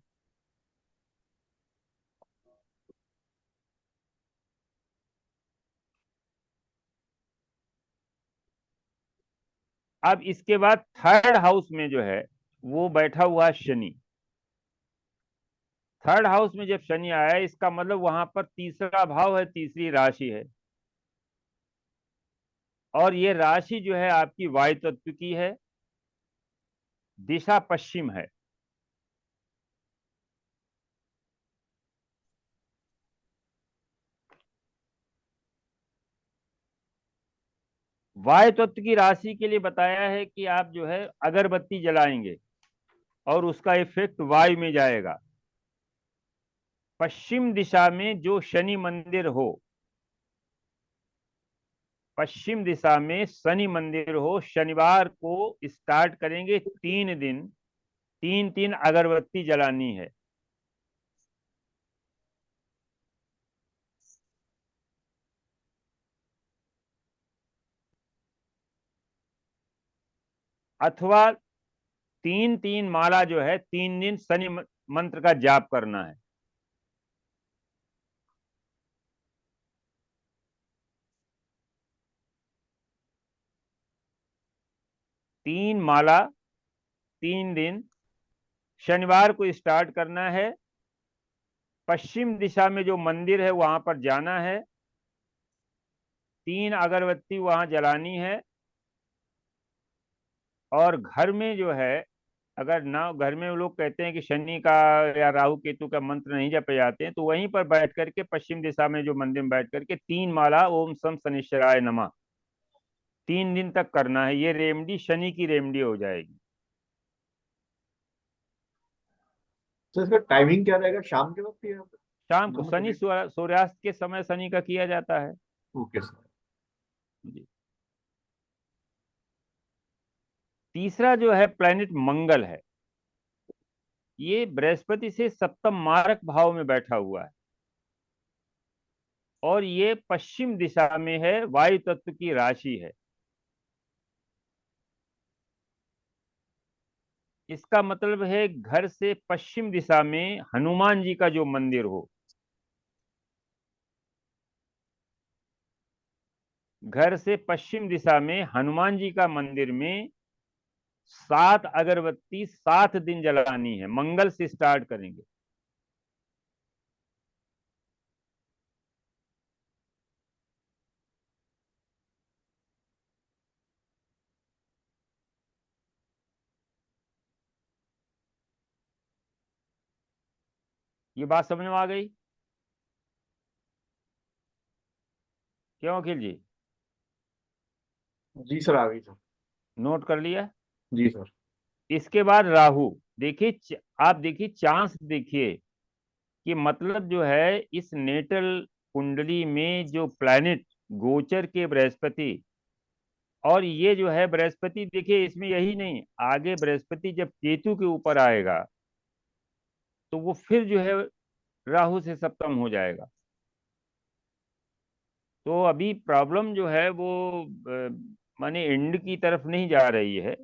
अब इसके बाद थर्ड हाउस में जो है वो बैठा हुआ है शनि। थर्ड हाउस में जब शनि आया, इसका मतलब वहां पर तीसरा भाव है, तीसरी राशि है। और ये राशि जो है आपकी वायु तत्व की है, दिशा पश्चिम है। वायु तत्व की राशि के लिए बताया है कि आप जो है अगरबत्ती जलाएंगे और उसका इफेक्ट वायु में जाएगा। पश्चिम दिशा में जो शनि मंदिर हो, पश्चिम दिशा में शनि मंदिर हो, शनिवार को स्टार्ट करेंगे 3 दिन, 3 अगरबत्ती जलानी है। अथवा 3 माला जो है 3 दिन शनि मंत्र का जाप करना है। तीन माला 3 दिन, शनिवार को स्टार्ट करना है। पश्चिम दिशा में जो मंदिर है वहां पर जाना है, 3 अगरबत्ती वहां जलानी है। और घर में जो है, अगर ना घर में वो लोग कहते हैं कि शनि का या राहु केतु का मंत्र नहीं जपे जाते हैं, तो वहीं पर बैठ करके पश्चिम दिशा में जो मंदिर में बैठ करके 3 माला ओम सम शनिश्चराय नमः 3 दिन तक करना है। ये रेमडी शनि की रेमडी हो जाएगी। तो इसका टाइमिंग क्या रहेगा, शाम के वक्त या शाम को, 9 शनि बजे? सूर्यास्त के समय शनि का किया जाता है ओके सर। जी। तीसरा जो है प्लेनेट मंगल है। ये बृहस्पति से सप्तम मारक भाव में बैठा हुआ है और ये पश्चिम दिशा में है, वायु तत्व की राशि है। इसका मतलब है घर से पश्चिम दिशा में हनुमान जी का जो मंदिर हो, घर से पश्चिम दिशा में हनुमान जी का मंदिर में 7 अगरबत्ती 7 दिन जलानी है। मंगल से स्टार्ट करेंगे। ये बात समझ में आ गई क्यों अखिल जी? जी सर, आ गई सर। नोट कर लिया। जी सर। इसके बाद राहु, देखिए आप देखिए चांस देखिए कि मतलब जो है इस नेटल कुंडली में जो प्लैनेट गोचर के बृहस्पति, और ये जो है बृहस्पति देखिए इसमें यही नहीं, आगे बृहस्पति जब केतु के ऊपर आएगा तो वो फिर जो है राहु से सप्तम हो जाएगा। तो अभी प्रॉब्लम जो है वो माने एंड की तरफ नहीं जा रही है।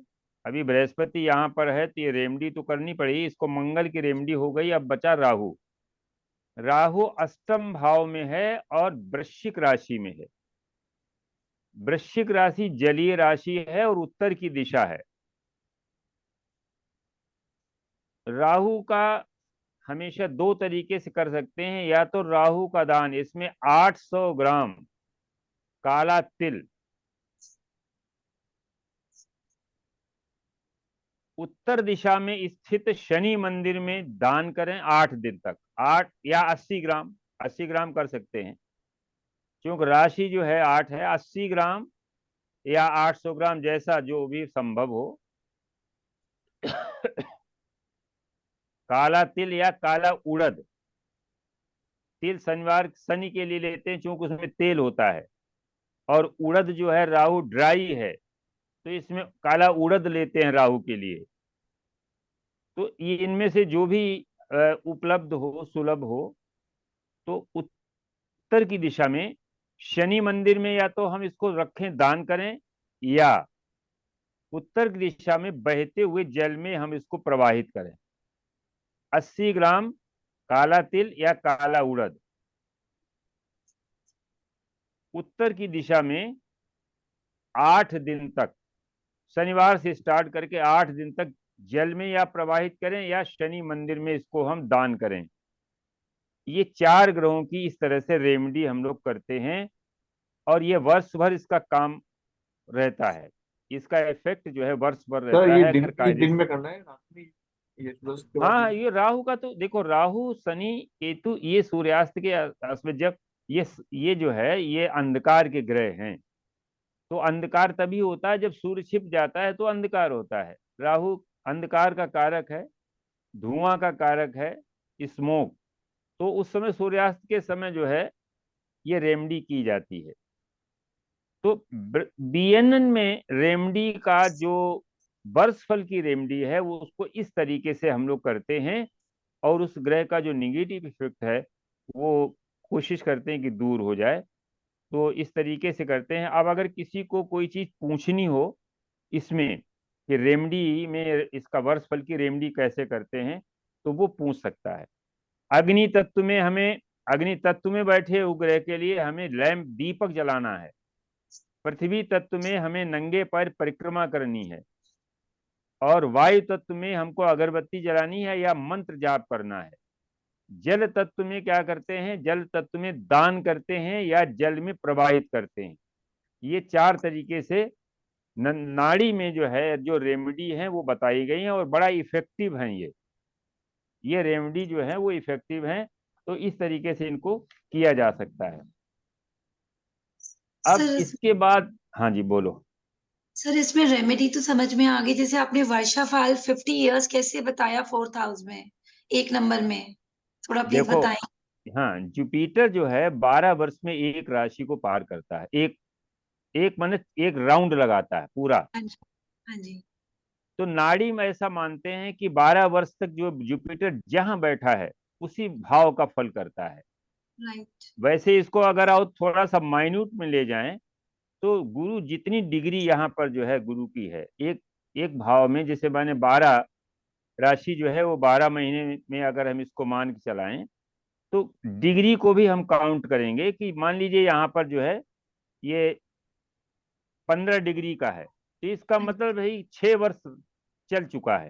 अभी बृहस्पति यहाँ पर है तो ये रेमडी तो करनी पड़ेगी, इसको मंगल की रेमडी हो गई। अब बचा राहु। राहु अष्टम भाव में है और वृश्चिक राशि में है। वृश्चिक राशि जलीय राशि है और उत्तर की दिशा है। राहु का हमेशा दो तरीके से कर सकते हैं, या तो राहु का दान, इसमें 800 ग्राम काला तिल उत्तर दिशा में स्थित शनि मंदिर में दान करें 8 दिन तक। 8 या 80 ग्राम, 80 ग्राम कर सकते हैं, क्योंकि राशि जो है 8 है। 80 ग्राम या 800 ग्राम, जैसा जो भी संभव हो। काला तिल या काला उड़द। तिल शनिवार शनि के लिए लेते हैं क्योंकि उसमें तेल होता है, और उड़द जो है राहु ड्राई है तो इसमें काला उड़द लेते हैं राहु के लिए। तो ये इनमें से जो भी उपलब्ध हो, सुलभ हो, तो उत्तर की दिशा में शनि मंदिर में या तो हम इसको रखें, दान करें, या उत्तर की दिशा में बहते हुए जल में हम इसको प्रवाहित करें। 80 ग्राम काला तिल या काला उड़द उत्तर की दिशा में 8 दिन तक, शनिवार से स्टार्ट करके 8 दिन तक जल में या प्रवाहित करें या शनि मंदिर में इसको हम दान करें। ये 4 ग्रहों की इस तरह से रेमेडी हम लोग करते हैं, और ये वर्ष भर इसका काम रहता है। इसका इफेक्ट जो है वर्ष भर सर रहता ये है दिन अगर कायदे में से। करना है, रात में? ये सूरज के बाद हाँ, ये राहु का तो देखो, राहु शनि केतु ये सूर्यास्त के में जब ये जो है ये अंधकार के ग्रह हैं, तो अंधकार तभी होता है जब सूर्य छिप जाता है तो अंधकार होता है। राहु अंधकार का कारक है, धुआं का कारक है, स्मोक। तो उस समय सूर्यास्त के समय जो है ये रेमडी की जाती है। तो बीएनएन में रेमडी का जो वर्ष फल की रेमडी है वो उसको इस तरीके से हम लोग करते हैं, और उस ग्रह का जो निगेटिव इफेक्ट है वो कोशिश करते हैं कि दूर हो जाए। तो इस तरीके से करते हैं। अब अगर किसी को कोई चीज पूछनी हो इसमें कि रेमडी में इसका वर्ष फल की रेमडी कैसे करते हैं, तो वो पूछ सकता है। अग्नि तत्व में बैठे उपग्रह के लिए हमें लैंप दीपक जलाना है। पृथ्वी तत्व में हमें नंगे पैर परिक्रमा करनी है, और वायु तत्व में हमको अगरबत्ती जलानी है या मंत्र जाप करना है। जल तत्व में क्या करते हैं, जल तत्व में दान करते हैं या जल में प्रवाहित करते हैं। ये 4 तरीके से नाड़ी में जो है जो रेमेडी है वो बताई गई है, और बड़ा इफेक्टिव है। ये रेमेडी जो है वो इफेक्टिव है। तो इस तरीके से इनको किया जा सकता है। अब सर इसके बाद, हाँ जी बोलो। सर इसमें रेमेडी तो समझ में आ गई, जैसे आपने वर्षाफाल 50 इयर्स कैसे बताया, 4th हाउस में 1 नंबर में, थोड़ा प्लीज देखो, बताएं। हाँ, जुपिटर जो है 12 वर्ष में एक राशि को पार करता है। एक एक माने एक राउंड लगाता है पूरा। हाँ जी, हाँ जी। तो नाड़ी में ऐसा मानते हैं कि 12 वर्ष तक जो जुपिटर जहां बैठा है उसी भाव का फल करता है। राइट। वैसे इसको अगर आप थोड़ा सा माइन्यूट में ले जाएं तो गुरु जितनी डिग्री यहाँ पर जो है गुरु की है, एक एक भाव में, जैसे मैंने 12 राशि जो है वो 12 महीने में अगर हम इसको मान के चलाएं तो डिग्री को भी हम काउंट करेंगे कि मान लीजिए यहाँ पर जो है ये 15 डिग्री का है, तो इसका मतलब भाई 6 वर्ष चल चुका है,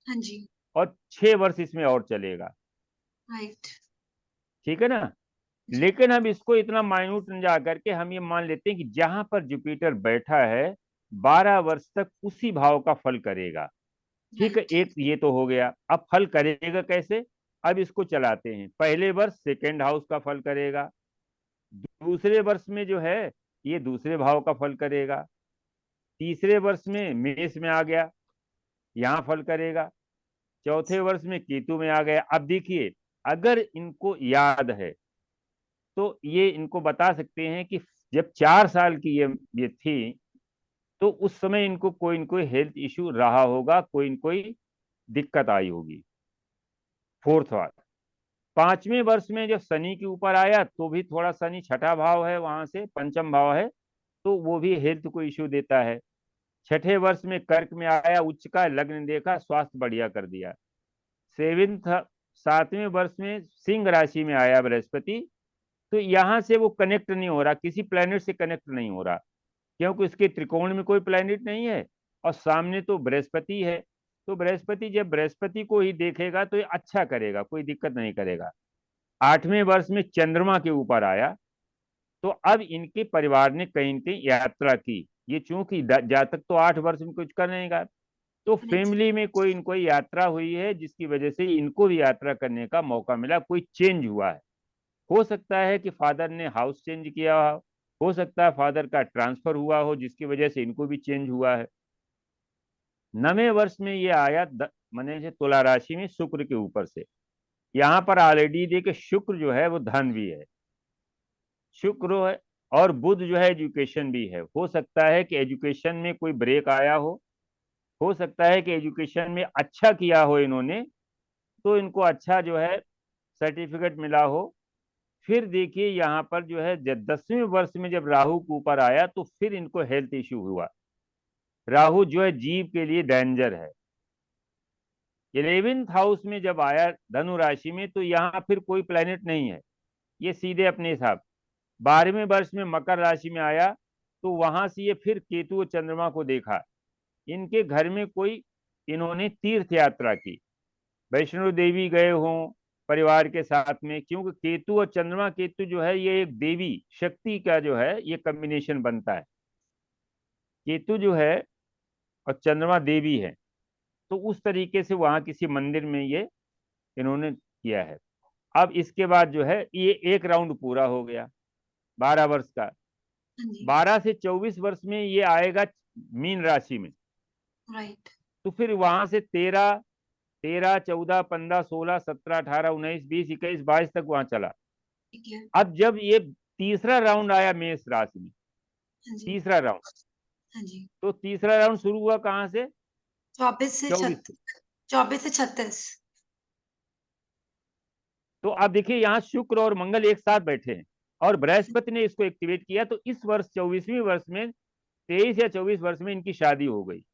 हाँ जी। और 6 वर्ष इसमें और चलेगा। राइट। ठीक है ना। लेकिन हम इसको इतना माइन्यूट न जा करके हम ये मान लेते हैं कि जहां पर जुपिटर बैठा है 12 वर्ष तक उसी भाव का फल करेगा। ठीक है, राइट। एक ये तो हो गया। अब फल करेगा कैसे, अब इसको चलाते हैं। पहले वर्ष सेकेंड हाउस का फल करेगा, दूसरे वर्ष में जो है ये दूसरे भाव का फल करेगा, तीसरे वर्ष में मेष में आ गया, यहाँ फल करेगा। चौथे वर्ष में केतु में आ गया। अब देखिए, अगर इनको याद है तो ये इनको बता सकते हैं कि जब 4 साल की ये थी तो उस समय इनको कोई न कोई हेल्थ इश्यू रहा होगा, कोई न कोई दिक्कत आई होगी। फोर्थ वाला 5वें वर्ष में जब शनि के ऊपर आया तो भी थोड़ा, शनि छठा भाव है, वहां से पंचम भाव है, तो वो भी हेल्थ को इश्यू देता है। छठे वर्ष में कर्क में आया, उच्च का लग्न देखा, स्वास्थ्य बढ़िया कर दिया। 7वें वर्ष में सिंह राशि में आया बृहस्पति, तो यहां से वो कनेक्ट नहीं हो रहा, किसी प्लेनेट से कनेक्ट नहीं हो रहा, क्योंकि उसके त्रिकोण में कोई प्लेनेट नहीं है और सामने तो बृहस्पति है। तो बृहस्पति जब बृहस्पति को ही देखेगा तो ये अच्छा करेगा, कोई दिक्कत नहीं करेगा। 8वें वर्ष में चंद्रमा के ऊपर आया, तो अब इनके परिवार ने कहीं न कहीं यात्रा की। ये चूंकि जातक तो 8 वर्ष में कुछ कर नहीं गा, तो फैमिली में कोई न कोई यात्रा हुई है, जिसकी वजह से इनको भी यात्रा करने का मौका मिला, कोई चेंज हुआ है। हो सकता है कि फादर ने हाउस चेंज किया हो सकता है फादर का ट्रांसफर हुआ हो, जिसकी वजह से इनको भी चेंज हुआ है। 9वें वर्ष में ये आया माने से तुला राशि में शुक्र के ऊपर से। यहाँ पर ऑलरेडी देखिए शुक्र जो है वो धन भी है, शुक्र है, और बुध जो है एजुकेशन भी है। हो सकता है कि एजुकेशन में कोई ब्रेक आया हो सकता है कि एजुकेशन में अच्छा किया हो इन्होंने, तो इनको अच्छा जो है सर्टिफिकेट मिला हो। फिर देखिए यहाँ पर जो है 10वें वर्ष में जब राहु के ऊपर आया तो फिर इनको हेल्थ इश्यू हुआ। राहु जो है जीव के लिए डेंजर है। 11th हाउस में जब आया धनु राशि में, तो यहाँ फिर कोई प्लेनेट नहीं है, ये सीधे अपने हिसाब। 12वें वर्ष में मकर राशि में आया, तो वहां से ये फिर केतु और चंद्रमा को देखा। इनके घर में कोई, इन्होंने तीर्थ यात्रा की, वैष्णो देवी गए हों परिवार के साथ में, क्योंकि केतु और चंद्रमा, केतु जो है ये एक देवी शक्ति का जो है ये कॉम्बिनेशन बनता है। केतु जो है और चंद्रमा देवी है, तो उस तरीके से वहां किसी मंदिर में ये इन्होंने किया है। अब इसके बाद जो है ये एक राउंड पूरा हो गया 12 वर्ष का। 12 से 24 वर्ष में ये आएगा मीन राशि में, राइट। तो फिर वहां से 13, 14, 15, 16, 17, 18, 19, 20, 21, 22 तक वहां चला। ठीक है। अब जब ये तीसरा राउंड आया मेष राशि में, तीसरा राउंड, हाँ जी। तो तीसरा राउंड शुरू हुआ कहाँ से? 24 से 36। तो अब देखिए यहाँ शुक्र और मंगल एक साथ बैठे हैं और बृहस्पति ने इसको एक्टिवेट किया, तो इस वर्ष 24वें वर्ष में 23 या 24 वर्ष में इनकी शादी हो गई।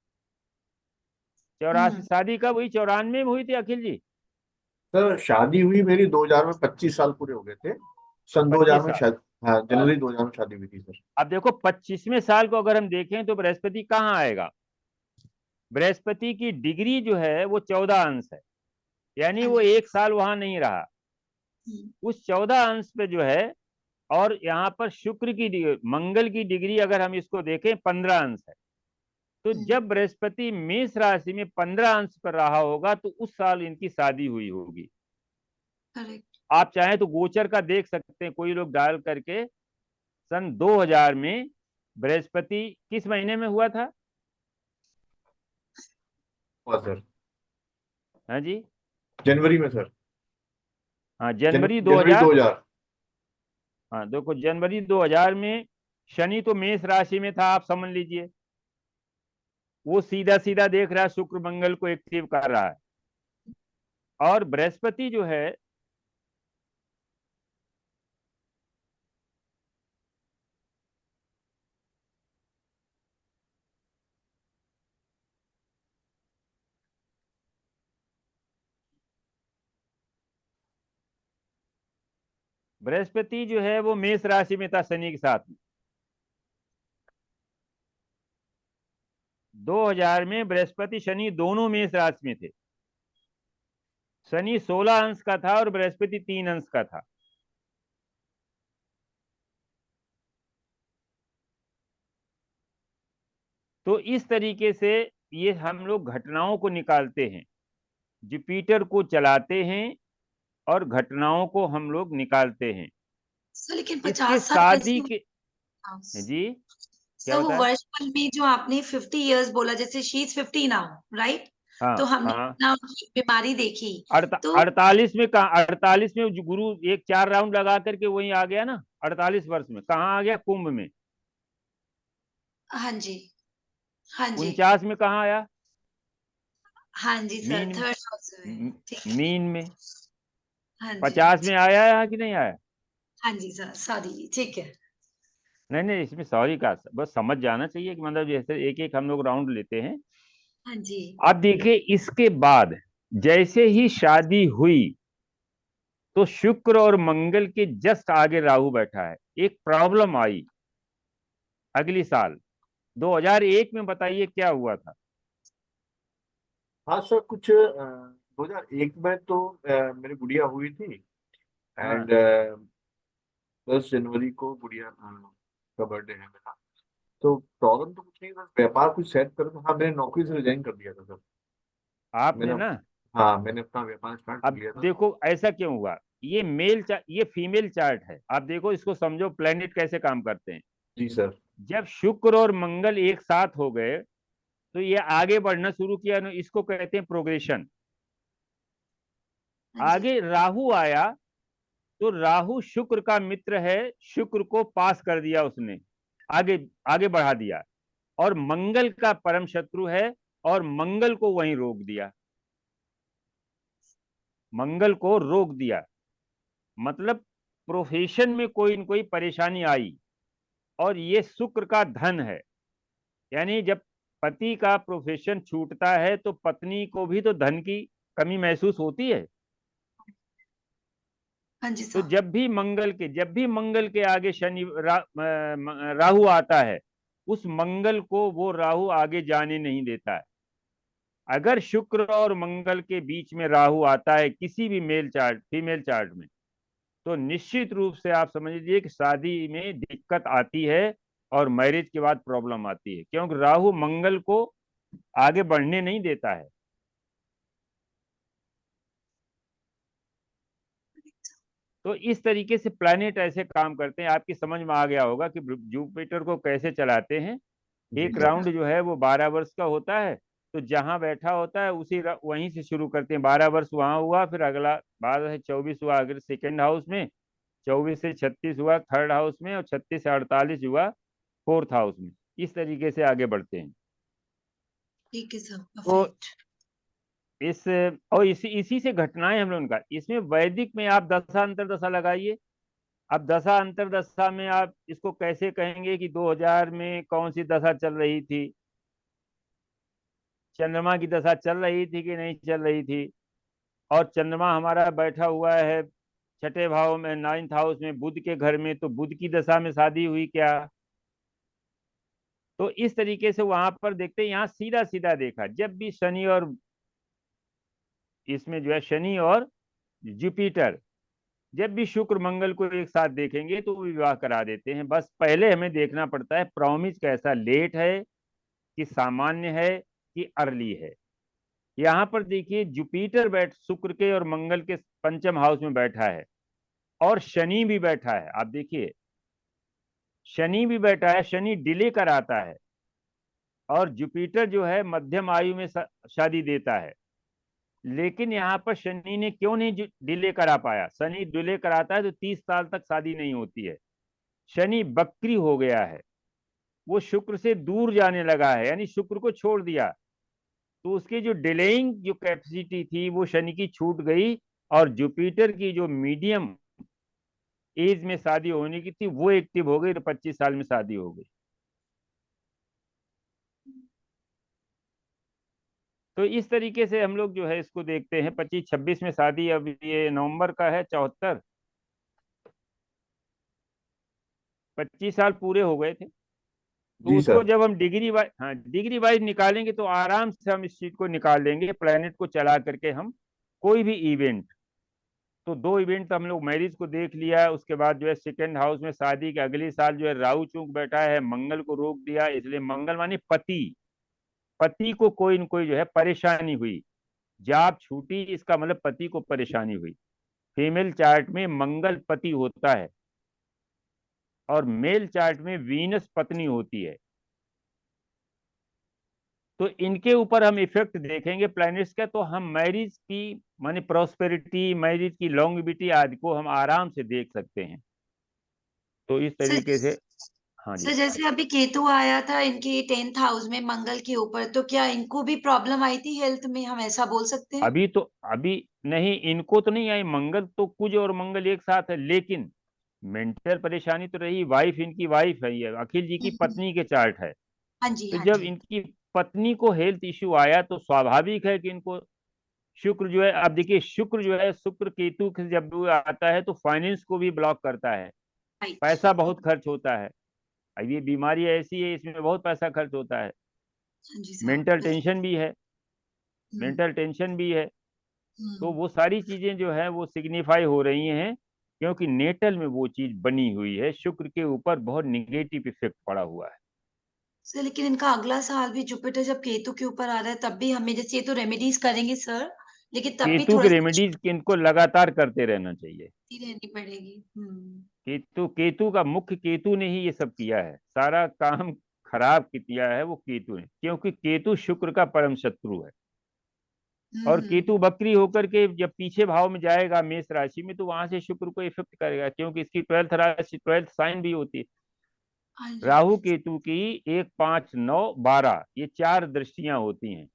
84 शादी कब हुई? 94 में हुई थी अखिल जी। सर शादी हुई मेरी 2000 में, 25 साल पूरे हो गए थे सन 2000 में शादी। हाँ, जनवरी 2000 में शादी हुई थी सर। अब देखो 25वें साल को अगर हम देखें तो बृहस्पति कहाँ आएगा? बृहस्पति की डिग्री जो है वो 14 अंश है, यानी वो 1 साल वहां नहीं रहा। उस 14 अंश पे जो है, और यहाँ पर शुक्र की मंगल की डिग्री अगर हम इसको देखें 15 अंश है। तो जब बृहस्पति मेष राशि में 15 अंश पर रहा होगा तो उस साल इनकी शादी हुई होगी। आप चाहें तो गोचर का देख सकते हैं, कोई लोग डाल करके। सन 2000 में बृहस्पति किस महीने में हुआ था? सर हाँ जी, जनवरी में सर। हाँ जनवरी 2000। हाँ देखो जनवरी 2000 में शनि तो मेष राशि में था, आप समझ लीजिए। वो सीधा सीधा देख रहा है, शुक्र मंगल को एक्टिव कर रहा है। और बृहस्पति जो है वो मेष राशि में था शनि के साथ में। 2000 में बृहस्पति शनि दोनों मेष राशि में थे। शनि 16 अंश का था और बृहस्पति 3 अंश का था। तो इस तरीके से ये हम लोग घटनाओं को निकालते हैं, जुपिटर को चलाते हैं और घटनाओं को हम लोग निकालते हैं। लेकिन इसके 50 साल शादी के जी क्या वो बताया? वर्षफल में जो आपने 50 इयर्स बोला, जैसे शी इज 50 नाउ, राइट? हाँ तो हमने हाँ। ना उनकी बीमारी देखी, तो 48 में कहा, 48 में जो गुरु एक 4 राउंड लगा करके वहीं आ गया ना। 48 वर्ष में कहाँ आ गया? कुंभ में। हाँ जी, हाँ जी, 49 में कहाँ आया? हाँ जी सर, मीन थर्ड हाउस में, ठीक है। मीन में। हाँ जी, 50 में आया है कि नहीं आया? हाँ जी सर, सॉरी, ठीक है। नहीं नहीं, इसमें सॉरी का बस समझ जाना चाहिए कि मतलब जैसे एक एक हम लोग राउंड लेते हैं। हाँ जी, अब देखिए इसके बाद जैसे ही शादी हुई तो शुक्र और मंगल के जस्ट आगे राहु बैठा है। एक प्रॉब्लम आई अगली साल 2001 में, बताइए क्या हुआ था? हाँ सर, कुछ 2001 में तो मेरी गुड़िया हुई थी। हाँ। एंड 10 जनवरी को गुड़िया का बर्थडे है मेरा। तो प्रॉब्लम तो कुछ नहीं, बस व्यापार कुछ सेट कर। हाँ, मैंने नौकरी से रिजाइन कर दिया था सर। आपने मेरा, ना। हाँ, मैंने अपना व्यापार स्टार्ट कर अब लिया था। देखो ऐसा क्यों हुआ। ये फीमेल चार्ट है, आप देखो इसको समझो प्लेनेट कैसे काम करते हैं। जी सर। जब शुक्र और मंगल एक साथ हो गए तो ये आगे बढ़ना शुरू किया ना, इसको कहते हैं प्रोग्रेशन। हाँ जी, आगे राहु आया तो राहु शुक्र का मित्र है, शुक्र को पास कर दिया उसने, आगे आगे बढ़ा दिया। और मंगल का परम शत्रु है और मंगल को वहीं रोक दिया। मंगल को रोक दिया मतलब प्रोफेशन में कोई न कोई परेशानी आई। और ये शुक्र का धन है, यानी जब पति का प्रोफेशन छूटता है तो पत्नी को भी तो धन की कमी महसूस होती है। हाँ जी तो सर, जब भी मंगल के आगे राहु आता है, उस मंगल को वो राहु आगे जाने नहीं देता है। अगर शुक्र और मंगल के बीच में राहु आता है किसी भी फीमेल चार्ट में, तो निश्चित रूप से आप समझ लीजिए कि शादी में दिक्कत आती है और मैरिज के बाद प्रॉब्लम आती है, क्योंकि राहु मंगल को आगे बढ़ने नहीं देता है। तो इस तरीके से प्लैनेट ऐसे काम करते हैं। आपकी समझ में आ गया होगा कि जुपिटर को कैसे चलाते हैं। जी एक सर। राउंड जो है वो 12 वर्ष का होता है। तो जहां बैठा होता है वहीं से शुरू करते हैं। 12 वर्ष वहां हुआ, फिर अगला 12 से 24 हुआ अगर सेकेंड हाउस में, 24 से 36 हुआ थर्ड हाउस में, और 36 से 48 हुआ फोर्थ हाउस में। इस तरीके से आगे बढ़ते हैं। ठीक है सर, तो परफेक्ट। इस और इसी से घटनाएं हम लोगों का, इसमें वैदिक में आप दशा अंतरदशा लगाइए। अब दशा अंतरदशा में आप इसको कैसे कहेंगे कि 2000 में कौन सी दशा चल रही थी? चंद्रमा की दशा चल रही थी कि नहीं चल रही थी? और चंद्रमा हमारा बैठा हुआ है छठे भाव में, 9th हाउस में, बुध के घर में, तो बुध की दशा में शादी हुई क्या? तो इस तरीके से वहां पर देखते हैं। यहाँ सीधा सीधा देखा, जब भी शनि और इसमें जो है शनि और जुपिटर, जब भी शुक्र मंगल को एक साथ देखेंगे तो वो विवाह करा देते हैं। बस पहले हमें देखना पड़ता है प्रॉमिस कैसा, लेट है कि सामान्य है कि अर्ली है। यहाँ पर देखिए जुपिटर शुक्र के और मंगल के पंचम हाउस में बैठा है, और शनि भी बैठा है। आप देखिए शनि भी बैठा है, शनि डिले कराता है। और जुपिटर जो है मध्यम आयु में शादी देता है। लेकिन यहाँ पर शनि ने क्यों नहीं डिले करा पाया? शनि डिले कराता है तो 30 साल तक शादी नहीं होती है। शनि बक्री हो गया है, वो शुक्र से दूर जाने लगा है, यानी शुक्र को छोड़ दिया। तो उसकी जो डिलेइंग जो कैपेसिटी थी वो शनि की छूट गई, और जुपिटर की जो मीडियम एज में शादी होने की थी वो एक्टिव हो गई, तो 25 साल में शादी हो गई। तो इस तरीके से हम लोग जो है इसको देखते हैं। 25-26 में शादी, अब ये नवंबर का है 74, 25 साल पूरे हो गए थे। तो जी उसको सर। जब हम डिग्री वाइज निकालेंगे तो आराम से हम इस चीज को निकाल लेंगे प्लेनेट को चला करके। हम कोई भी इवेंट, तो 2 इवेंट तो हम लोग मैरिज को देख लिया है। उसके बाद जो है सेकंड हाउस में शादी के अगली साल जो है राहु चूक बैठा है, मंगल को रोक दिया, इसलिए मंगल माने पति, पति को कोई न कोई जो है परेशानी हुई, जॉब छूटी, इसका मतलब पति को परेशानी हुई। फीमेल चार्ट में मंगल पति होता है और मेल चार्ट में वीनस पत्नी होती है। तो इनके ऊपर हम इफेक्ट देखेंगे प्लैनेट्स का, तो हम मैरिज की माने प्रॉस्पेरिटी, मैरिज की लॉन्गेविटी आदि को हम आराम से देख सकते हैं। तो इस तरीके से हाँ जी। सर जैसे अभी केतु आया था इनके 10th हाउस में मंगल के ऊपर, तो क्या इनको भी प्रॉब्लम आई थी हेल्थ में, हम ऐसा बोल सकते हैं? अभी नहीं, इनको तो नहीं आई। मंगल तो कुज और मंगल एक साथ है, लेकिन मेंटल परेशानी तो रही। वाइफ, इनकी वाइफ है, ये अखिल जी की पत्नी के चार्ट है। हाँ जी, तो हाँ जब जी। इनकी पत्नी को हेल्थ इश्यू आया तो स्वाभाविक है कि इनको शुक्र जो है, अब देखिए शुक्र जो है, शुक्र केतु के जब वो आता है तो फाइनेंस को भी ब्लॉक करता है, राइट। पैसा बहुत खर्च होता है। अब ये बीमारी ऐसी है, इसमें बहुत पैसा खर्च होता है। हाँ जी सर, मेंटल बिल्कुल। टेंशन भी है, हम्म, मेंटल टेंशन भी है। तो हम्म। वो सारी चीजें जो है वो सिग्निफाई हो रही हैं, क्योंकि नेटल में वो चीज बनी हुई है। शुक्र के ऊपर बहुत निगेटिव इफेक्ट पड़ा हुआ है। सर लेकिन इनका अगला साल भी जुपिटर जब केतु के ऊपर आ रहा है, तब भी हमें, जैसे ये तो रेमेडीज करेंगे सर, लेकिन तब भी केतु थोड़ा की सा रेमेडीज इनको लगातार करते रहना चाहिए। चुपती रहनी पड़ेगी। केतु का मुख्य, केतु ने ही ये सब किया है, सारा काम खराब किया है वो केतु ने, क्योंकि केतु शुक्र का परम शत्रु है। और केतु बकरी होकर के जब पीछे भाव में जाएगा मेष राशि में, तो वहां से शुक्र को इफेक्ट करेगा, क्योंकि इसकी 12th राशि, 12th साइन भी होती है। हाँ जी। राहु केतु की 1, 5, 9, 12 ये 4 दृष्टियां होती हैं।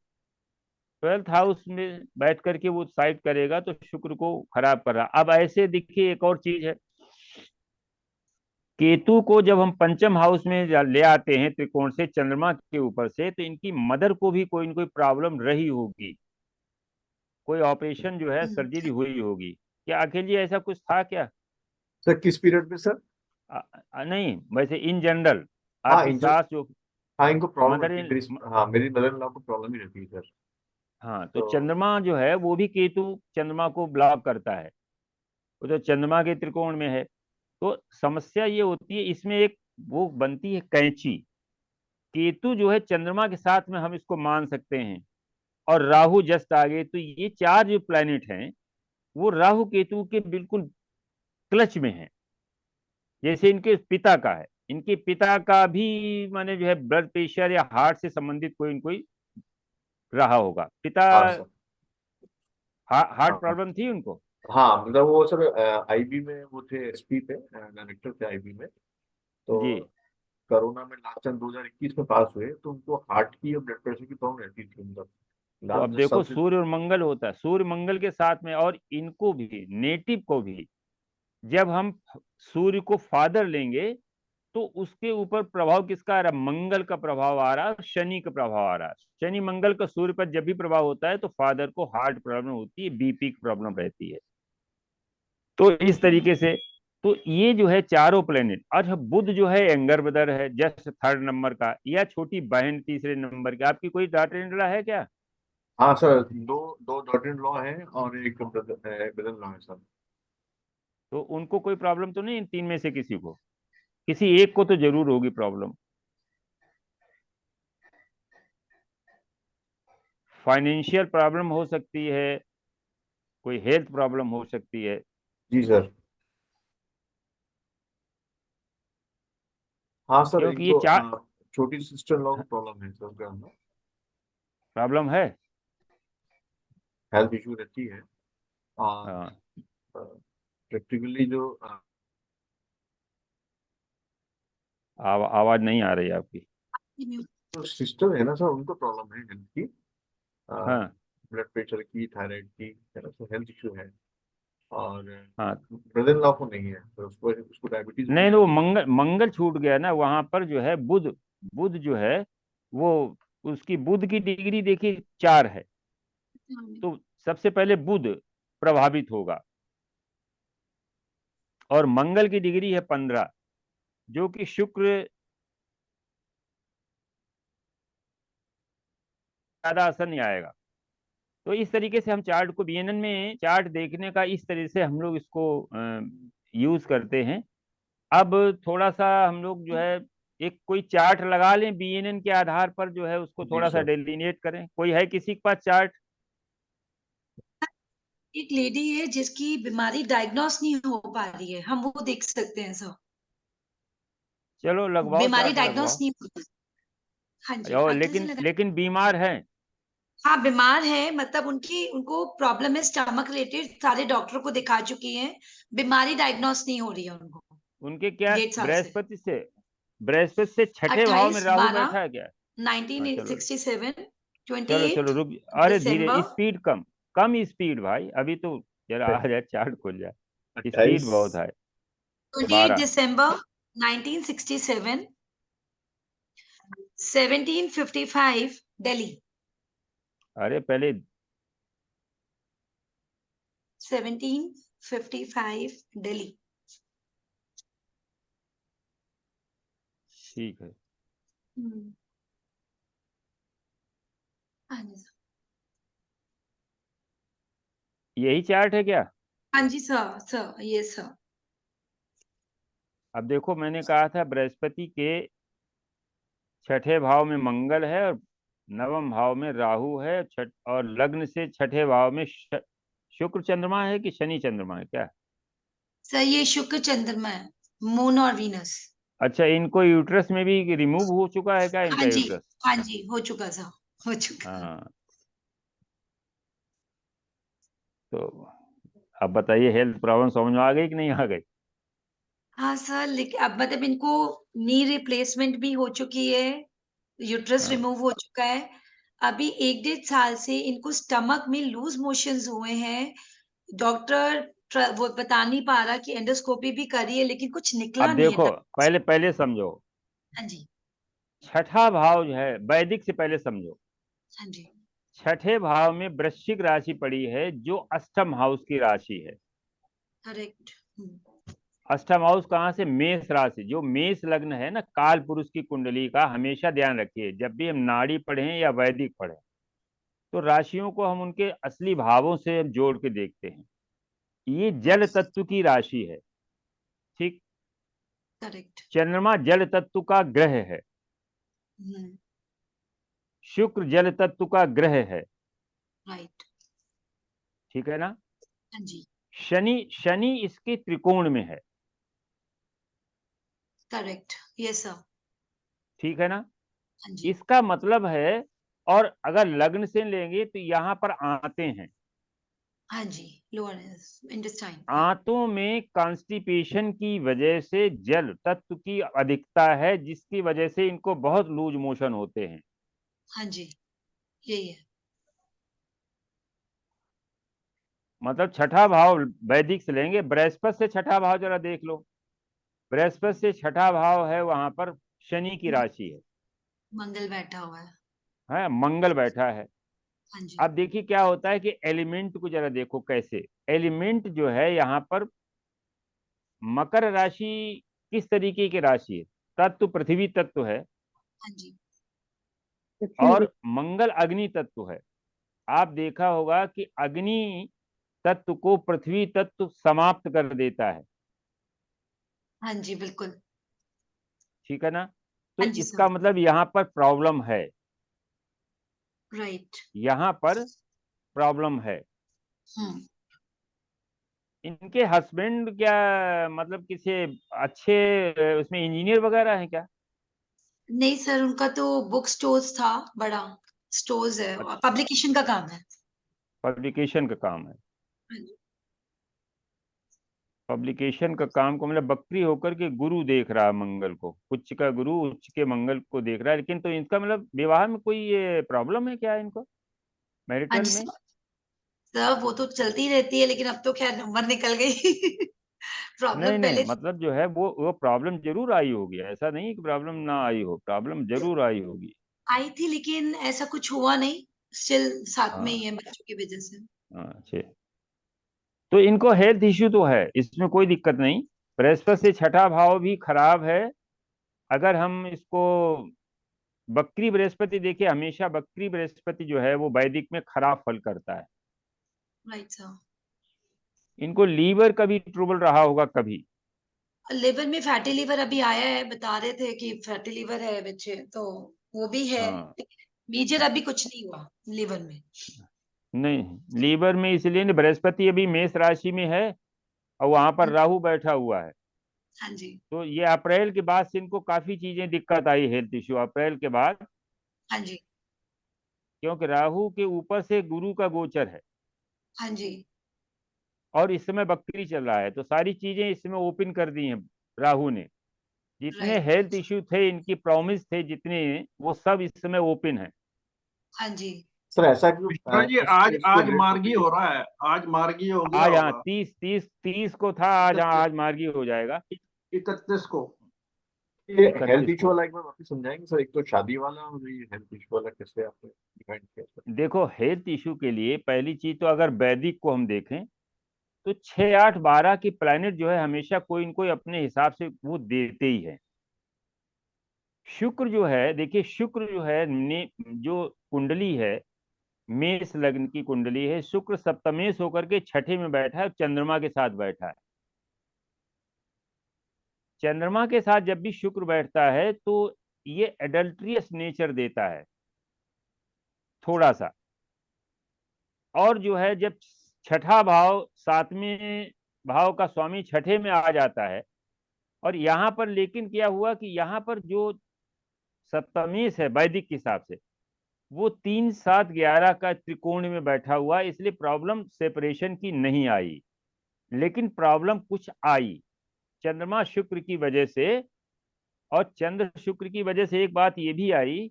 12th हाउस में बैठ करके वो साइड करेगा तो शुक्र को खराब कर रहा। अब ऐसे देखिए एक और चीज है, केतु को जब हम पंचम हाउस में ले आते हैं त्रिकोण से, चंद्रमा के ऊपर से, तो इनकी मदर को भी कोई न कोई प्रॉब्लम रही होगी, कोई ऑपरेशन जो है, सर्जरी हुई होगी। क्या अखिल जी ऐसा कुछ था क्या? सर किस पीरियड में सर? नहीं, वैसे इन जनरल हाँ आपकी सास जो हाँ इनको प्रॉब्लम मदर रहती है, इन, हाँ मेरी मदर इन लॉ को प्रॉब्लम ही रहती है सर। हाँ, तो तो चंद्रमा जो है वो भी केतु चंद्रमा को ब्लॉक करता है, वो तो चंद्रमा के त्रिकोण में है। तो समस्या ये होती है इसमें, एक वो बनती है कैंची। केतु जो है चंद्रमा के साथ में हम इसको मान सकते हैं, और राहु जस्ट आगे। तो ये 4 जो प्लैनेट हैं वो राहु केतु के बिल्कुल क्लच में है। जैसे इनके पिता का है, इनके पिता का भी माने जो है ब्लड प्रेशर या हार्ट से संबंधित कोई न कोई रहा होगा। पिता हाँ सर, हार्ट हाँ प्रॉब्लम थी उनको। हाँ मतलब वो सर आईबी में वो थे, एसपी थे, डायरेक्टर थे आईबी में। तो जी। कोरोना में लास्ट टाइम 2021 में पास हुए, तो उनको हार्ट की और ब्लड प्रेशर की प्रॉब्लम रहती थी मतलब तो लास्ट अब 10 साल देखो से। सूर्य और मंगल होता है, सूर्य मंगल के साथ में, और इनको भी, नेटिव को भी, जब हम सूर्य को फादर लेंगे तो उसके ऊपर प्रभाव किसका आ रहा है? मंगल का प्रभाव आ रहा है, शनि का प्रभाव आ रहा है। शनि मंगल का सूर्य पर जब भी प्रभाव होता है तो फादर को हार्ट प्रॉब्लम होती है, बीपी की प्रॉब्लम रहती है। तो इस तरीके से, तो ये जो है चारों प्लेनेट। अच्छा, बुध जो है एंगर ब्रदर है, जस्ट 3rd नंबर का, या छोटी बहन 3रे नंबर की। आपकी कोई डॉटर इन लॉ है क्या? हाँ सर, दो दो डॉटर इन लॉ है और एक ब्रदर इन लॉ है सर। तो उनको कोई प्रॉब्लम तो नहीं? इन 3 में से किसी को, किसी एक को तो जरूर होगी प्रॉब्लम। फाइनेंशियल प्रॉब्लम हो सकती है, कोई हेल्थ प्रॉब्लम हो सकती है। जी सर। हाँ सर, एक क्योंकि ये तो 4 छोटी सिस्टर इन लॉ को प्रॉब्लम है सर, उनके अंदर प्रॉब्लम है। हेल्थ इशू रहती है। और हाँ, प्रैक्टिकली जो आवाज नहीं आ रही आपकी। सिस्टर है ना सर, उनको प्रॉब्लम है हेल्थ की, हाँ ब्लड प्रेशर की, थायराइड की, हेल्थ इशू है। और हाँ, ब्रदर इन लॉ को नहीं है, तो उसको उसको डायबिटीज भी नहीं है। वो मंगल मंगल छूट गया ना वहां पर, जो है बुध। बुध जो है वो, उसकी बुध की डिग्री देखिए 4 है, तो सबसे पहले बुध प्रभावित होगा। और मंगल की डिग्री है 15, जो कि शुक्र ज्यादा असर नहीं आएगा। तो इस तरीके से हम चार्ट को, बीएनएन में चार्ट देखने का इस तरह से हम लोग इसको यूज करते हैं। अब थोड़ा सा हम लोग जो है एक कोई चार्ट लगा लें बीएनएन के आधार पर, जो है उसको जी थोड़ा सा सर। डेलिनेट करें। कोई है किसी के पास चार्ट? एक लेडी है जिसकी बीमारी डायग्नोस नहीं हो पा रही है, हम वो देख सकते हैं सर। चलो लगवाओ, बीमारी चार्ट डायग्नोस लगवाओ। नहीं होती। हाँ जी, और 28 दिन लेकिन लगा। लेकिन बीमार हैं। हाँ, बीमार है, मतलब उनको प्रॉब्लम है स्टमक रिलेटेड, सारे डॉक्टर को दिखा चुकी हैं, बीमारी डायग्नोस नहीं हो रही है उनको उनके क्या 1.5 साल से। बृहस्पति से छठे भाव में 28 राहु 12 बैठा है क्या? हाँ, चलो 1967 चलो 28 चलो रुक। अरे धीरे, दिसंबर स्पीड कम, कम स्पीड भाई, अभी तो जरा आ जाए, चार्ट खुल जाए, स्पीड 28 बहुत है। 28 12। दिसंबर 1967 1755 दिल्ली। अरे पहले 1755 दिल्ली। ठीक है। हाँ जी सर। यही चार्ट है क्या? हाँ जी सर, ये सर। अब देखो, मैंने कहा था बृहस्पति के छठे भाव में मंगल है और नवम भाव में राहु है, और लग्न से छठे भाव में शुक्र चंद्रमा है कि शनि चंद्रमा है क्या? सर ये शुक्र चंद्रमा है, मून और वीनस। अच्छा, इनको यूट्रस में भी रिमूव हो चुका है क्या, इनका हाँ जी, यूट्रस? हाँ जी, हो चुका सर, हो चुका। हाँ, तो अब बताइए, हेल्थ प्रॉब्लम समझ में आ गई कि नहीं आ गई? हाँ सर, लेकिन अब मतलब इनको नी रिप्लेसमेंट भी हो चुकी है, यूट्रस हाँ। रिमूव हो चुका है। अभी 1 डेढ़ साल से इनको स्टमक में लूज मोशंस हुए हैं। डॉक्टर वो बता नहीं पा रहा कि एंडोस्कोपी भी करी है, लेकिन कुछ निकला अब नहीं है देखो, तब। पहले पहले समझो, हाँ जी, छठा भाव जो है, वैदिक से पहले समझो, हाँ जी, छठे भाव में वृश्चिक राशि पड़ी है, जो अष्टम हाउस की राशि है। करेक्ट। अष्टम हाउस कहाँ से? मेष राशि। जो मेष लग्न है ना, काल पुरुष की कुंडली का हमेशा ध्यान रखिए, जब भी हम नाड़ी पढ़ें या वैदिक पढ़ें, तो राशियों को हम उनके असली भावों से जोड़ के देखते हैं। ये जल तत्व की राशि है, ठीक? करेक्ट। चंद्रमा जल तत्व का ग्रह है, शुक्र जल तत्व का ग्रह है, राइट। ठीक है ना? हाँ जी, शनि शनि इसके त्रिकोण में है, करेक्ट, यस सर। ठीक है ना? हाँ जी, इसका मतलब है, और अगर लग्न से लेंगे तो यहाँ पर आते हैं, हाँ जी, लोअर इंटेस्टाइन। आंतों में कॉन्स्टिपेशन की वजह से जल तत्व की अधिकता है, जिसकी वजह से इनको बहुत लूज मोशन होते हैं। हाँ जी, यही है। मतलब छठा भाव वैदिक से लेंगे, बृहस्पति से छठा भाव जरा देख लो। बृहस्पति से छठा भाव है, वहां पर शनि की राशि मंगल बैठा हुआ है। है, मंगल बैठा है। हाँ जी, अब देखिए क्या होता है कि एलिमेंट को जरा देखो कैसे, एलिमेंट जो है यहाँ पर मकर राशि किस तरीके की राशि है? तत्व पृथ्वी तत्व है, हाँ जी, और मंगल अग्नि तत्व है। आप देखा होगा कि अग्नि तत्व को पृथ्वी तत्व समाप्त कर देता है, हाँ जी, बिल्कुल। ठीक है ना? तो हाँ जी इसका सर, मतलब यहाँ पर प्रॉब्लम है, राइट। यहाँ पर प्रॉब्लम है। हम्म। इनके हस्बैंड क्या, मतलब किसी अच्छे उसमें इंजीनियर वगैरह हैं क्या? नहीं सर, उनका तो बुक स्टोर्स था, बड़ा स्टोर्स है और अच्छा, पब्लिकेशन का काम है। पब्लिकेशन का काम है। हाँ जी, पब्लिकेशन का काम को, मतलब बकरी होकर के गुरु देख रहा है मंगल को, उच्च का गुरु उच्च के मंगल को देख रहा है, लेकिन तो इनका मतलब विवाह में कोई ये प्रॉब्लम है क्या इनको, हाँ मैरिटल जी में? सर, वो तो चलती रहती है, लेकिन अब तो खैर नंबर निकल गई। नहीं प्रॉब्लम नहीं, पहले थी। मतलब जो है वो प्रॉब्लम जरूर आई होगी, ऐसा नहीं कि प्रॉब्लम ना आई हो, प्रॉब्लम जरूर आई होगी। आई थी, लेकिन ऐसा कुछ हुआ नहीं, स्टिल साथ में ही हाँ है बच्चों की वजह से। हाँ, अच्छे। तो इनको हेल्थ इश्यू तो है, इसमें कोई दिक्कत नहीं। बृहस्पति से छठा भाव भी खराब है। अगर हम इसको बकरी बृहस्पति देखिए, हमेशा बकरी बृहस्पति जो है वो वैदिक में खराब फल करता है। Right sir. इनको लीवर का भी ट्रबल रहा होगा कभी? लिवर में फैटी लिवर अभी आया है, बता रहे थे कि फैटी लिवर है बच्चे, तो वो भी है। हाँ, मेजर अभी कुछ नहीं हुआ लिवर में। नहीं लीवर में इसलिए नहीं, बृहस्पति अभी मेष राशि में है, और वहां पर राहु बैठा हुआ है। हाँ जी, तो ये अप्रैल के बाद से इनको काफी चीजें दिक्कत आई, हेल्थ इश्यू अप्रैल के बाद हाँ जी। क्योंकि राहु के ऊपर से गुरु का गोचर है हाँ जी। और इस समय बकरी चल रहा है, तो सारी चीजें इस समय ओपन कर दी हैं राहु ने। जितने राइट। हेल्थ इश्यू थे, इनकी प्रॉमिस थे जितने, वो सब इस समय ओपन है। हाँ जी। सर ऐसा क्यों मिश्रा जी, आज इसको आज लेट मार्गी होते हो रहा है, आज मार्गी हो गया आज हाँ, होगा। 30 को था, आज हाँ, आज मार्गी हो जाएगा 31 को। ये 31 हेल्थ इशू को। वाला एक बार वापस समझाएंगे सर? एक तो शादी वाला और ये हेल्थ इशू वाला कैसे आपने डिफाइन किया सर? देखो, हेल्थ इशू के लिए पहली चीज तो अगर वैदिक को हम देखें तो 6, 8, 12 की प्लैनेट जो है हमेशा कोई न कोई अपने हिसाब से वो देते ही है। शुक्र जो है, देखिए शुक्र जो है जो कुंडली है, मेष लग्न की कुंडली है, शुक्र सप्तमेश होकर के छठे में बैठा है और चंद्रमा के साथ बैठा है। चंद्रमा के साथ जब भी शुक्र बैठता है तो ये एडल्ट्रियस नेचर देता है थोड़ा सा। और जो है जब छठा भाव, 7वें भाव का स्वामी छठे में आ जाता है, और यहाँ पर लेकिन क्या हुआ कि यहाँ पर जो सप्तमेश है वैदिक के हिसाब से, वो 3, 7, 11 का त्रिकोण में बैठा हुआ, इसलिए प्रॉब्लम सेपरेशन की नहीं आई, लेकिन प्रॉब्लम कुछ आई चंद्रमा शुक्र की वजह से। और चंद्र शुक्र की वजह से एक बात ये भी आई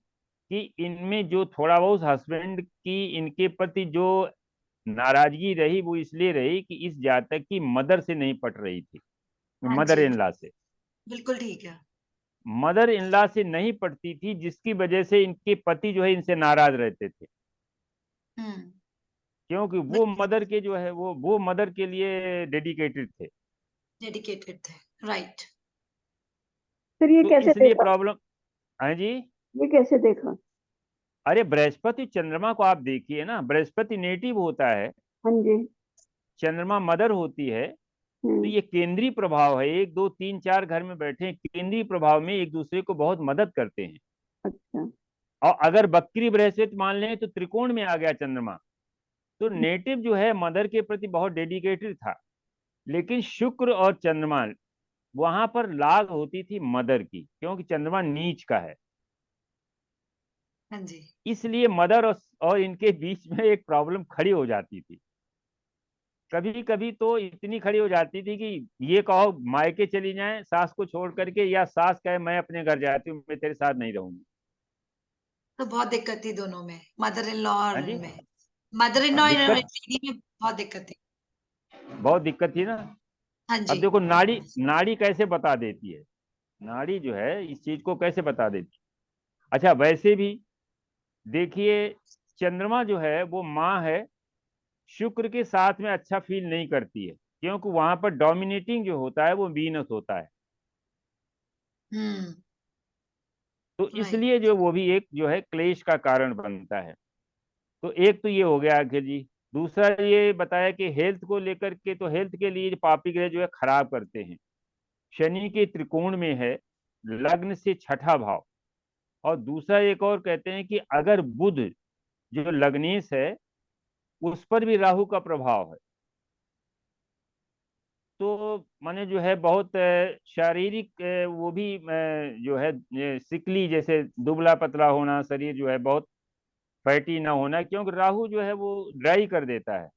कि इनमें जो थोड़ा बहुत हस्बैंड की इनके प्रति जो नाराजगी रही, वो इसलिए रही कि इस जातक की मदर से नहीं पट रही थी, हाँ मदर जी। इन लॉ से। बिल्कुल ठीक है। मदर इन लॉ से नहीं पटती थी, जिसकी वजह से इनके पति जो है इनसे नाराज रहते थे, हम्म। क्योंकि वो मदर के जो है वो मदर के लिए डेडिकेटेड थे। डेडिकेटेड थे। राइट। फिर ये तो कैसे इसलिए देखा? प्रॉब्लम। हाँ जी। ये कैसे देखा? अरे बृहस्पति चंद्रमा को आप देखिए ना, बृहस्पति नेटिव होता है, हाँ जी। चंद्रमा मदर होती है, तो हम्म। ये केंद्रीय प्रभाव है। 1, 2, 3, 4 घर में बैठे हैं, केंद्रीय प्रभाव में एक दूसरे को बहुत मदद करते हैं। अच्छा। और अगर बकरी बृहस्पति मान लें तो त्रिकोण में आ गया चंद्रमा, तो नेटिव जो है मदर के प्रति बहुत डेडिकेटेड था। लेकिन शुक्र और चंद्रमा, वहां पर लाग होती थी मदर की, क्योंकि चंद्रमा नीच का है। हाँ जी। इसलिए मदर और इनके बीच में एक प्रॉब्लम खड़ी हो जाती थी। कभी कभी तो इतनी खड़ी हो जाती थी कि ये कहो मायके चली जाएं सास को छोड़ करके, या सास कहे मैं अपने घर जाती हूँ, मैं तेरे साथ नहीं रहूंगी। तो बहुत दिक्कत थी दोनों में, मदर इन लॉ और हाँ जी। इनमें, मदर इन लॉ दिक्कत, लेडी में बहुत दिक्कत थी। बहुत दिक्कत थी ना। हाँ अब जी। देखो नाड़ी, नाड़ी कैसे बता देती है, नाड़ी जो है इस चीज को कैसे बता देती है। अच्छा, वैसे भी देखिए, चंद्रमा जो है वो माँ है, शुक्र के साथ में अच्छा फील नहीं करती है, क्योंकि वहां पर डोमिनेटिंग जो होता है वो वीनस होता है। हम्म। तो राइट। इसलिए जो वो भी एक जो है क्लेश का कारण बनता है। तो एक तो ये हो गया अखिल जी। दूसरा ये बताया कि हेल्थ को लेकर के, तो हेल्थ के लिए पापी ग्रह जो है खराब करते हैं। शनि के त्रिकोण में है, लग्न से छठा भाव। और दूसरा एक और कहते हैं कि अगर बुध जो लग्नेश है उस पर भी राहु का प्रभाव है, तो माने जो है बहुत शारीरिक वो भी जो है सिकली, जैसे दुबला पतला होना, शरीर जो है बहुत फैटी ना होना, क्योंकि राहु जो है वो ड्राई कर देता है।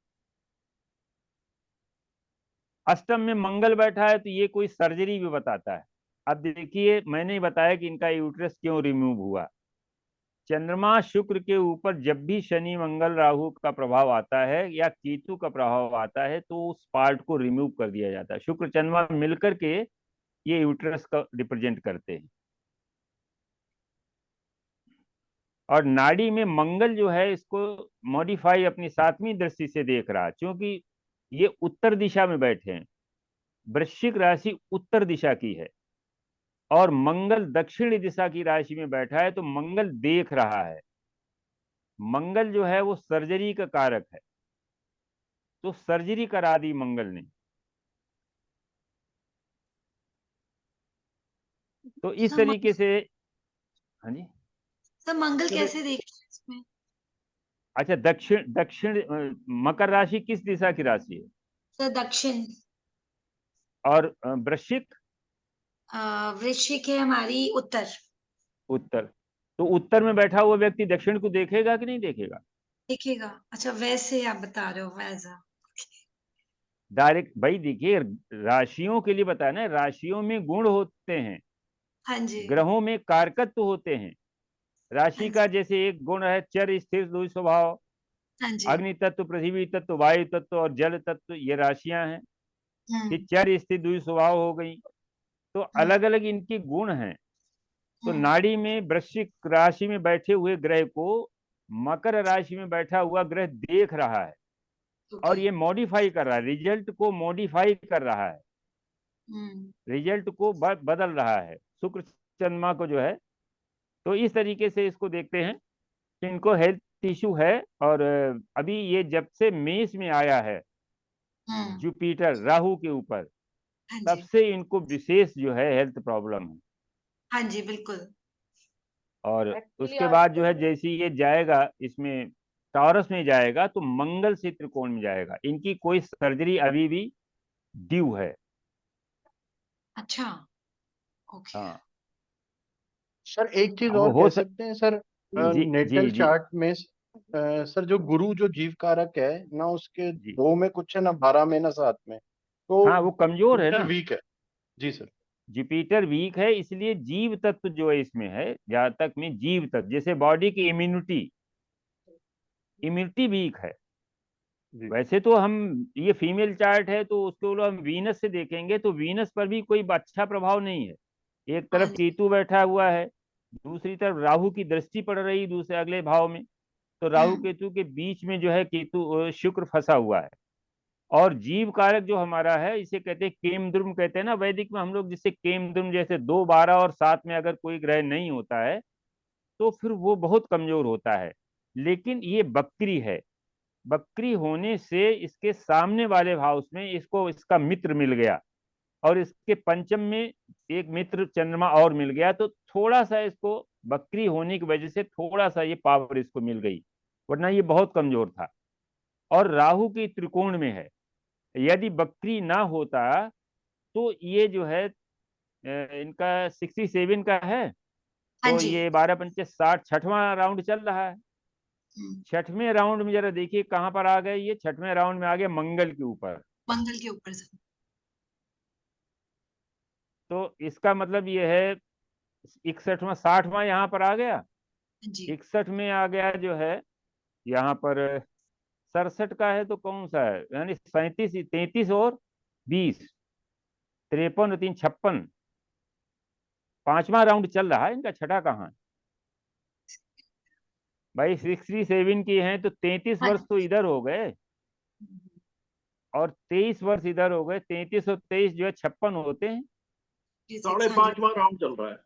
अष्टम में मंगल बैठा है तो ये कोई सर्जरी भी बताता है। अब देखिए, मैंने ही बताया कि इनका यूट्रस क्यों रिमूव हुआ। चंद्रमा शुक्र के ऊपर जब भी शनि मंगल राहु का प्रभाव आता है या केतु का प्रभाव आता है, तो उस पार्ट को रिमूव कर दिया जाता है। शुक्र चंद्रमा मिलकर के ये यूट्रस का रिप्रेजेंट करते हैं। और नाड़ी में मंगल जो है इसको मॉडिफाई अपनी 7वीं दृष्टि से देख रहा है, क्योंकि ये उत्तर दिशा में बैठे हैं। वृश्चिक राशि उत्तर दिशा की है और मंगल दक्षिण दिशा की राशि में बैठा है, तो मंगल देख रहा है। मंगल जो है वो सर्जरी का कारक है, तो सर्जरी करा दी मंगल ने। तो इस सर तरीके से। हाँ जी। सर मंगल चलिए, कैसे देख रहे हैं इसमें? अच्छा, दक्षिण दक्षिण मकर राशि किस दिशा की राशि है? सर दक्षिण। और वृश्चिक? वृश्चिक है हमारी उत्तर। उत्तर। तो उत्तर में बैठा हुआ व्यक्ति दक्षिण को देखेगा कि नहीं देखेगा? देखेगा। अच्छा, वैसे आप बता रहे हो, वैसा। डायरेक्ट भाई देखिए, राशियों के लिए बताया ना, राशियों में गुण होते हैं, हाँ जी। ग्रहों में कारकत्व होते हैं। राशि हाँ का जी। जैसे एक गुण है चर स्थिर द्वि स्वभाव, हाँ जी। अग्नि तत्व, पृथ्वी तत्व, वायु तत्व और जल तत्व, ये राशियां हैं। कि हम्म। चर स्थिर द्वि स्वभाव हो गई, तो अलग अलग इनके गुण हैं। तो नाड़ी में वृश्चिक राशि में बैठे हुए ग्रह को मकर राशि में बैठा हुआ ग्रह देख रहा है, और ओके। ये मॉडिफाई कर रहा है, रिजल्ट को मॉडिफाई कर रहा है, रिजल्ट को बदल रहा है, शुक्र चंद्रमा को जो है। तो इस तरीके से इसको देखते हैं कि इनको हेल्थ इशू है। और अभी ये जब से मेष में आया है जुपिटर राहु के ऊपर, हाँ तब जी। से इनको विशेष जो है हेल्थ प्रॉब्लम है। हाँ जी, बिल्कुल। और Actually, उसके बाद जो है आजकल जैसे ये जाएगा इसमें टॉरस में जाएगा, तो मंगल से त्रिकोण में जाएगा। इनकी कोई सर्जरी अभी भी ड्यू है। अच्छा। ओके। हाँ, सर एक चीज अब वो और हो कह सकते हैं सर, जी नेटल जी जी चार्ट में सर जो गुरु जो जीव कारक है ना, उसके जी। 2 में कुछ है ना, 12 में ना 7 में, तो हाँ, वो कमजोर है जुपिटर ना, वीक है। जी सर। जुपिटर वीक है, इसलिए जीव तत्व जो है इसमें है, जातक में जीव तत्व, जैसे बॉडी की इम्यूनिटी वीक है। जी वैसे तो हम, ये फीमेल चार्ट है तो उसको हम वीनस से देखेंगे, तो वीनस पर भी कोई अच्छा प्रभाव नहीं है। एक हाँ तरफ जी। केतु बैठा हुआ है, दूसरी तरफ राहु की दृष्टि पड़ रही दूसरे अगले भाव में। तो राहु केतु के बीच में जो है केतु शुक्र फंसा हुआ है। और जीव कारक जो हमारा है, इसे कहते हैं केमद्रुम, कहते हैं ना वैदिक में हम लोग, जिससे केमद्रुम, जैसे 2, 12 और 7 में अगर कोई ग्रह नहीं होता है तो फिर वो बहुत कमजोर होता है। लेकिन ये बकरी है, बकरी होने से इसके सामने वाले हाउस में इसको इसका मित्र मिल गया, और इसके पंचम में एक मित्र चंद्रमा और मिल गया, तो थोड़ा सा इसको बकरी होने की वजह से थोड़ा सा ये पावर इसको मिल गई, वरना ये बहुत कमजोर था। और राहु की त्रिकोण में है, यदि बकरी ना होता तो ये जो है इनका 67 का है, हाँ तो जी। ये 12 पंचे 60, छठवां राउंड चल रहा है। हम्म, छठवें राउंड में जरा देखिए कहां पर आ गए, ये छठवें राउंड में आ गए मंगल के ऊपर। मंगल के ऊपर से। तो इसका मतलब ये है 61वां 60वां यहाँ पर आ गया, हाँ जी। 61 में आ गया जो है यहाँ पर। 67 का है तो कौन सा है, यानी 37, 33 और 20, 53 और 3, 56। पांचवा राउंड चल रहा है इनका, छठा कहाँ है भाई? 67 की हैं तो 33 हाँ वर्ष तो इधर हो गए, और 23 वर्ष इधर हो गए। 33 और 23 जो है 56 होते हैं। जी, साढ़े 600। 5वां राउंड चल रहा है।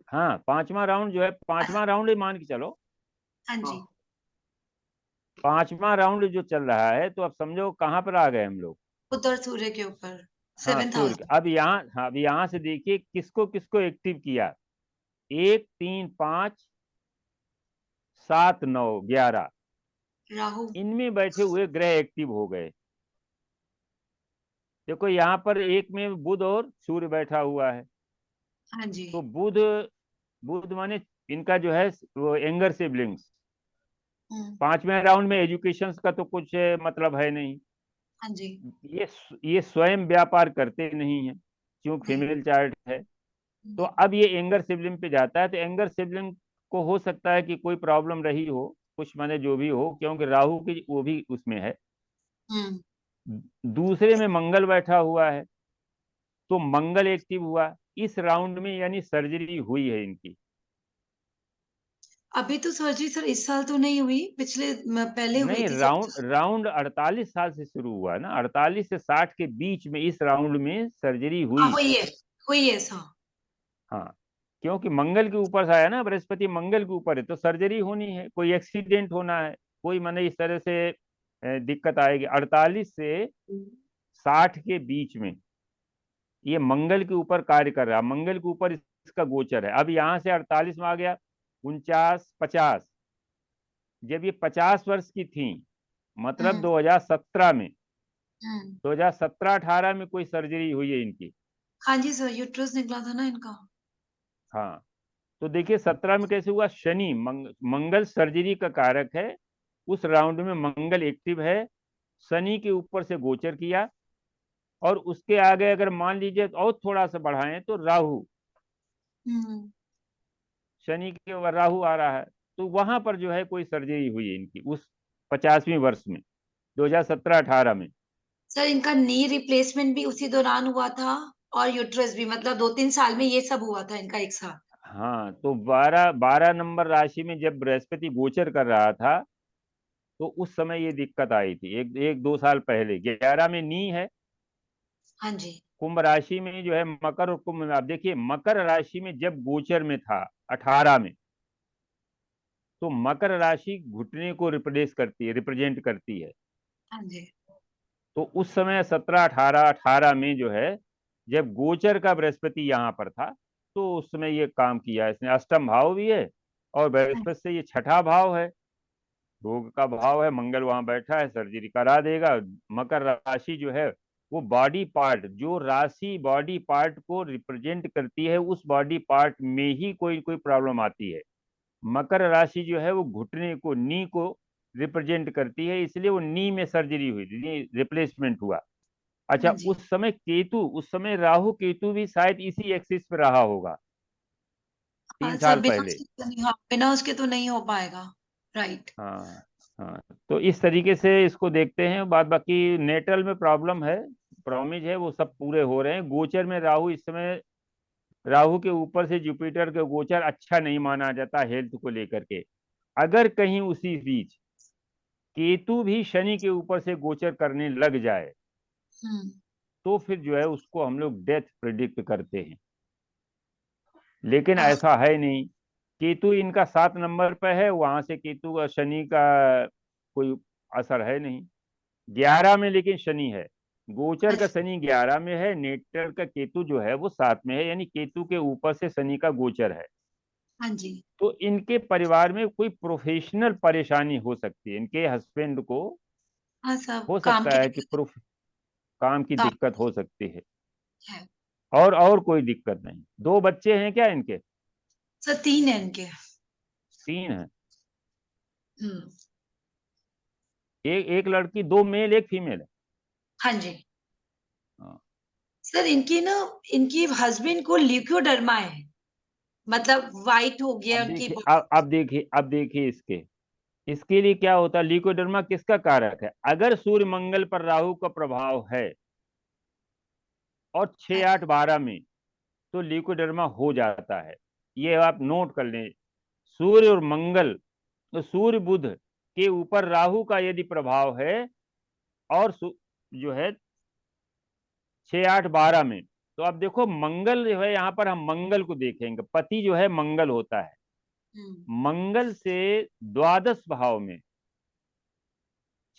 हाँ, पांचवा राउंड जो है, पांचवा राउंड ही मान के चलो, हाँ जी। हाँ पांचवा राउंड जो चल रहा है, तो अब समझो कहाँ पर आ गए हम लोग। उत्तर सूर्य के ऊपर। हाँ, 7th सूर्य हाउस। के। अब यहाँ, हाँ, अब यहाँ से देखिए किसको किसको एक्टिव किया। 1, 3, 5, 7, 9, 11, राहु। इनमें बैठे हुए ग्रह एक्टिव हो गए। देखो यहाँ पर एक में बुध और सूर्य बैठा हुआ है, हाँ जी। तो बुध, बुध माने इनका जो है वो एंगर सिबलिंग्स। हम्म, पांचवें राउंड में एजुकेशन का तो कुछ मतलब है नहीं। हाँ जी। ये ये स्वयं व्यापार करते नहीं है, क्योंकि नहीं। फीमेल चार्ट है। तो अब ये एंगर सिबलिंग पे जाता है, तो एंगर सिबलिंग को हो सकता है कि कोई प्रॉब्लम रही हो, कुछ माने जो भी हो, क्योंकि राहु की वो भी उसमें है। हम्म। दूसरे में मंगल बैठा हुआ है, तो मंगल एक्टिव हुआ इस राउंड में, यानी सर्जरी हुई है इनकी। अभी तो सर्जरी सर इस साल तो नहीं हुई, पहले हुई नहीं, थी सब। राउंड राउंड 48 साल से शुरू हुआ ना, 48 से 60 के बीच में इस राउंड में सर्जरी हाँ, हुई। हुई है सर। हाँ, क्योंकि मंगल के ऊपर से आया ना, बृहस्पति मंगल के ऊपर है, तो सर्जरी होनी है, कोई एक्सीडेंट होना है, कोई माने इस तरह से दिक्कत आएगी। 48 से 60 के बीच में ये मंगल के ऊपर कार्य कर रहा है, मंगल के ऊपर इसका गोचर है। अब यहाँ से 48 में आ गया, 49, 50। जब ये 50 वर्ष की थी, मतलब हम्म। 2017 में, हम्म। 2017-18 में कोई सर्जरी हुई है इनकी। हाँ जी सर, यूट्रस निकला था ना इनका। हाँ, तो देखिए 17 में कैसे हुआ, शनि मंगल सर्जरी का कारक है, उस राउंड में मंगल एक्टिव है, शनि के ऊपर से गोचर किया, और उसके आगे अगर मान लीजिए और थोड़ा सा बढ़ाएं तो राहु, शनि के ऊपर राहु आ रहा है, तो वहां पर जो है कोई सर्जरी हुई है इनकी उस 50वीं वर्ष में, 2017-18 में। सर इनका नी रिप्लेसमेंट भी उसी दौरान हुआ था और यूट्रस भी, मतलब 2-3 साल में ये सब हुआ था इनका एक साथ। हाँ, तो 12 नंबर राशि में जब बृहस्पति गोचर कर रहा था तो उस समय ये दिक्कत आई थी, एक 2 साल पहले। 11 में नी है, हाँ जी। कुंभ राशि में जो है मकर और कुंभ में, आप देखिए मकर राशि में जब गोचर में था 18 में, तो मकर राशि घुटने को रिप्रेजेंट करती है। हाँ जी। तो उस समय 17-18 में जो है जब गोचर का बृहस्पति यहाँ पर था, तो उस समय ये काम किया इसने। अष्टम भाव भी है और बृहस्पति से ये छठा भाव है, रोग का भाव है, मंगल वहां बैठा है, सर्जरी करा देगा। मकर राशि जो है वो बॉडी पार्ट, जो राशि बॉडी पार्ट को रिप्रेजेंट करती है, उस बॉडी पार्ट में ही कोई कोई प्रॉब्लम आती है। मकर राशि जो है वो घुटने को, नी को रिप्रेजेंट करती है, इसलिए वो नी में सर्जरी हुई, नी रिप्लेसमेंट हुआ। अच्छा, हाँ जी। उस समय राहु केतु भी शायद इसी एक्सिस पे रहा होगा हाँ 3 सर, साल बिना पहले। उसके तो नहीं, हाँ बिना उसके तो नहीं हो पाएगा। राइट। हाँ हाँ, तो इस तरीके से इसको देखते हैं। बाद बाकी नेटल में प्रॉब्लम है, प्रॉमिज है, वो सब पूरे हो रहे हैं। गोचर में राहु इस समय, राहु के ऊपर से जुपिटर के गोचर अच्छा नहीं माना जाता हेल्थ को लेकर के। अगर कहीं उसी बीच केतु भी शनि के ऊपर से गोचर करने लग जाए तो फिर जो है उसको हम लोग डेथ प्रिडिक्ट करते हैं, लेकिन ऐसा है नहीं। केतु इनका 7 नंबर पे है, वहां से केतु और शनि का कोई असर है नहीं। 11 में लेकिन शनि है, गोचर का शनि 11 में है, नेटर का केतु जो है वो 7 में है, यानी केतु के ऊपर से शनि का गोचर है। हाँ जी। तो इनके परिवार में कोई प्रोफेशनल परेशानी हो सकती है, इनके हस्बैंड को हाँ सब हो काम सकता की है कि काम की काम दिक्कत हो सकती है, है। और कोई दिक्कत नहीं। 2 बच्चे हैं क्या इनके? सर 3 है इनके। 3 है, हम्म। एक लड़की, 2 मेल 1 फीमेल है। हाँ जी। हाँ। सर इनकी हस्बैंड को ल्यूकोडर्मा है, मतलब वाइट हो गया अब उनकी देखिए, body। अब देखिए इसके लिए क्या होता है। ल्यूकोडर्मा किसका कारक है? अगर सूर्य मंगल पर राहु का प्रभाव है और 6-8-12 में, तो ल्यूकोडर्मा हो जाता है। ये आप नोट कर लें। सूर्य और मंगल, तो सूर्य बुध के ऊपर राहु का यदि प्रभाव है और जो है 6-8-12 में, तो अब देखो मंगल जो है, यहाँ पर हम मंगल को देखेंगे। पति जो है मंगल होता है, मंगल से द्वादश भाव में,